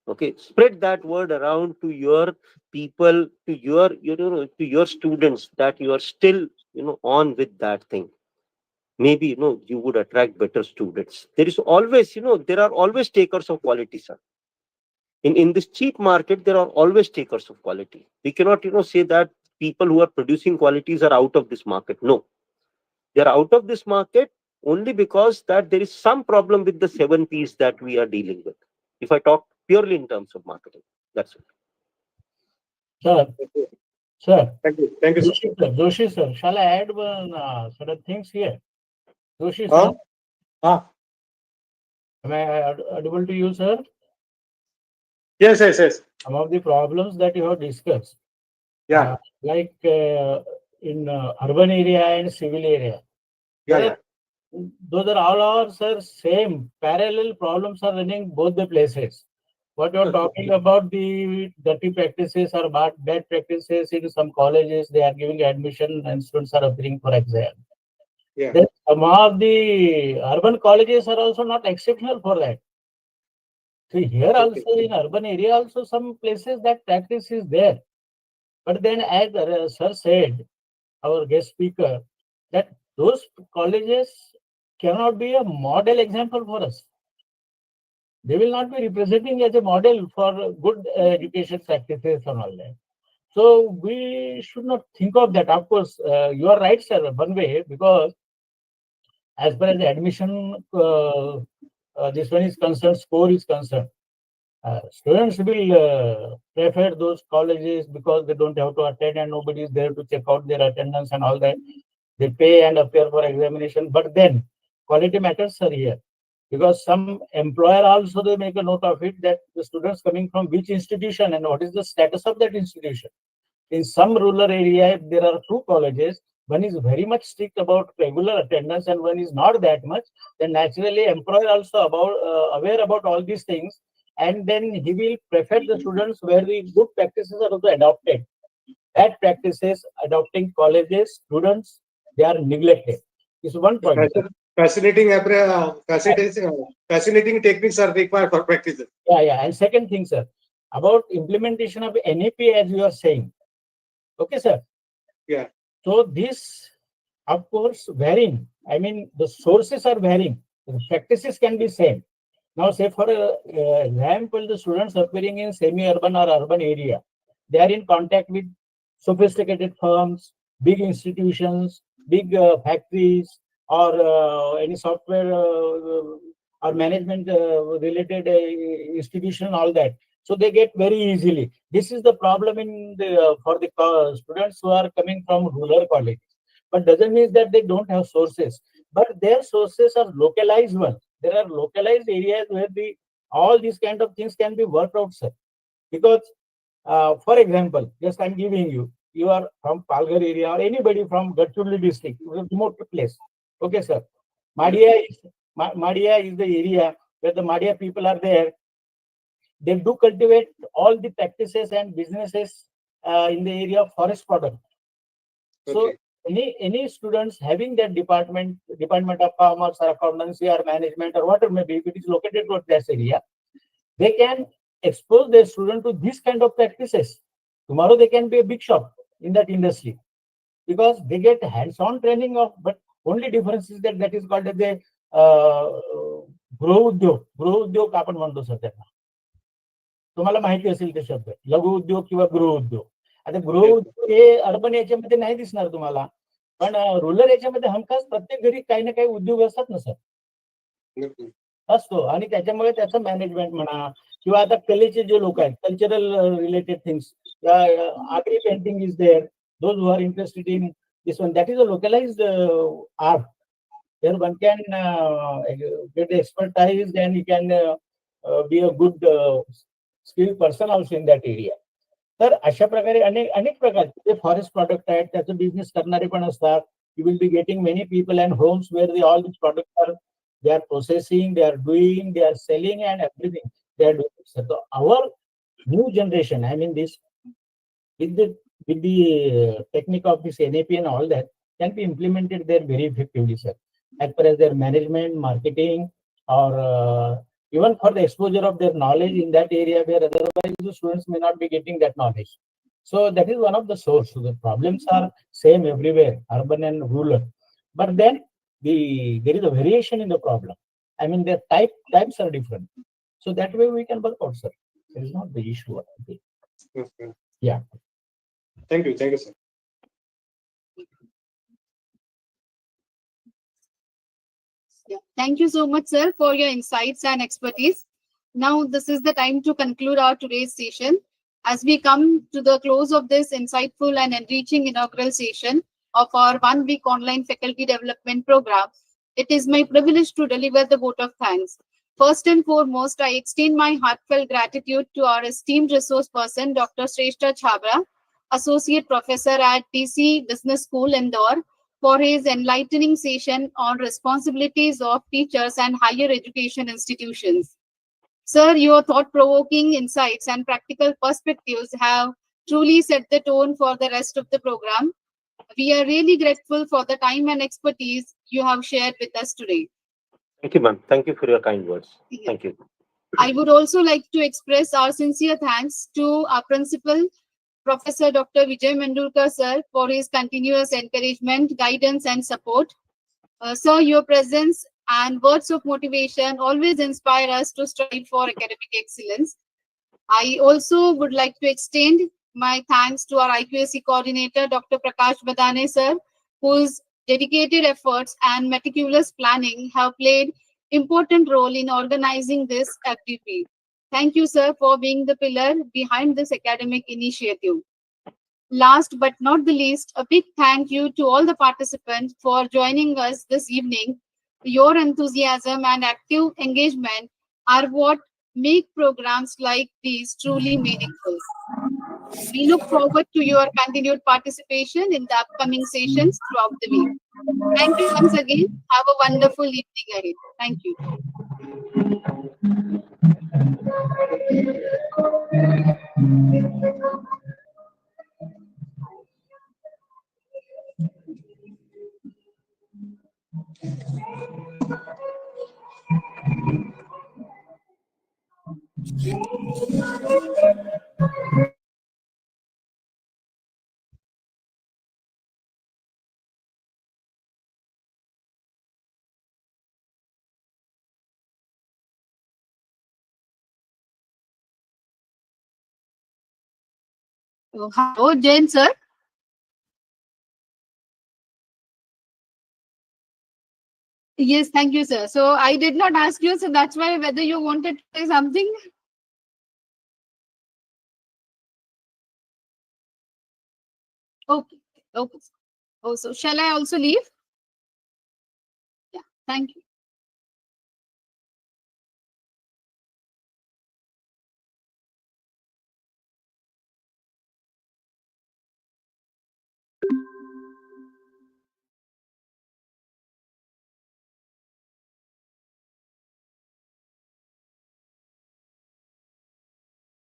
Okay, spread that word around to your people, to your to your students, that you are still on with that thing. Maybe you would attract better students. There is always there are always takers of quality, sir. In this cheap market, there are always takers of quality. We cannot say that people who are producing qualities are out of this market. No, they are out of this market only because that there is some problem with the 7 P's that we are dealing with. If I talk purely in terms of marketing, that's it. sir, Thank you, sir, thank you, sir. Joshi sir, shall I add one certain things here? Joshi Huh? sir, Ah, am I audible to you, sir? yes, yes, yes. Some of the problems that you have discussed, Yeah, like in urban area and civil area, yeah, there yeah. are, those are all are, sir, same parallel problems are running both the places. What you're talking about, the dirty practices or bad practices in some colleges, they are giving admission and students are appearing for exam. Yeah. Then some of the urban colleges are also not exceptional for that. See, here Okay. also in urban area also some places that practice is there. But then as sir said, our guest speaker, that those colleges cannot be a model example for us. They will not be representing as a model for good education practices and all that. So we should not think of that. Of course, you are right, sir, one way, because as far as the admission, this one is concerned, score is concerned. Students will prefer those colleges because they don't have to attend and nobody is there to check out their attendance and all that. They pay and appear for examination, but then quality matters are here, because some employer also they make a note of it that the students coming from which institution and what is the status of that institution. In some rural area, if there are two colleges, one is very much strict about regular attendance and one is not that much, then naturally employer also about aware about all these things, and then he will prefer the students where the good practices are also adopted. Bad practices adopting colleges, students, they are neglected. This is one point, sir. Fascinating techniques are required for practice. Yeah. And second thing, sir, about implementation of NAP, as you are saying. Okay, sir. Yeah. So this, of course, varying. I mean, the sources are varying. The practices can be same. Now, say for example, the students appearing in semi-urban or urban area, they are in contact with sophisticated firms, big institutions, big factories, or any software or management related institution, all that. So they get very easily. This is the problem in the for the students who are coming from rural colleges. But doesn't mean that they don't have sources. But their sources are localized ones. There are localized areas where the all these kind of things can be worked out, sir. Because, for example, just I'm giving you, you are from Palghar area or anybody from Gadchiroli district, remote place. Okay, sir. Madia is the area where the Madia people are there. They do cultivate all the practices and businesses in the area of forest product. So any students having that department of commerce or accountancy or management or whatever may be, if it is located towards that area, they can expose their student to this kind of practices. Tomorrow they can be a big shot in that industry because they get hands-on training of. But only difference is that that is called as a गृह उद्योग आपण म्हणतो sir त्यांना. तुम्हाला माहिती असेल ते शब्द लघु उद्योग किंवा गृह उद्योग. आता गृह उद्योग हे अर्बन याच्यामध्ये नाही दिसणार तुम्हाला, पण रुरल याच्यामध्ये हमखास प्रत्येक घरी काही ना काही उद्योग असतात ना सर, असतो. आणि त्याच्यामुळे त्याचं मॅनेजमेंट म्हणा किंवा आता कलेचे जे लोक आहेत, cultural related things, art painting is there, those who are interested in this one, that is a localized art. There one can get expertise and he can be a good skilled person also in that area. तर अशा प्रकारे अनेक प्रकारचे forest product आहेत, त्याचं business करणारे पण असतात. You will be getting many people and homes where they all this product are they are processing, they are doing, they are selling, and everything they are doing. So our new generation, I mean this, with the technique of this NAP and all that, can be implemented there very effectively, sir. As far as their management, marketing, or even for the exposure of their knowledge in that area where otherwise the students may not be getting that knowledge. So that is one of the source. So the problems are same everywhere, urban and rural. But then there is a variation in the problem. I mean, the types are different. So that way we can work out, sir. It is not the issue. Yeah. Thank you, sir. Yeah. Thank you so much, sir, for your insights and expertise. Now, this is the time to conclude our today's session. As we come to the close of this insightful and enriching inaugural session of our 1 week online faculty development program, it is my privilege to deliver the vote of thanks. First and foremost, I extend my heartfelt gratitude to our esteemed resource person, Dr. Shrestha Chhabra, Associate Professor at DC Business School, Indore, for his enlightening session on responsibilities of teachers and higher education institutions. Sir, your thought-provoking insights and practical perspectives have truly set the tone for the rest of the program. We are really grateful for the time and expertise you have shared with us today. Thank you, ma'am. Thank you for your kind words. Thank you. I would also like to express our sincere thanks to our principal, Professor Dr. Vijay Mendulkar, sir, for his continuous encouragement, guidance, and support. Sir, your presence and words of motivation always inspire us to strive for academic excellence. I also would like to extend my thanks to our IQAC coordinator, Dr. Prakash Badane, sir, whose dedicated efforts and meticulous planning have played important role in organizing this activity. Thank you, sir, for being the pillar behind this academic initiative. Last but not the least, a big thank you to all the participants for joining us this evening. Your enthusiasm and active engagement are what make programs like these truly meaningful. We look forward to your continued participation in the upcoming sessions throughout the week. Thank you once again. Have a wonderful evening ahead. Thank you. Hello, Jain sir. Yes, thank you, sir. So I did not ask you, so that's why whether you wanted to say something. Okay, okay. Oh, so shall I also leave? Yeah, thank you.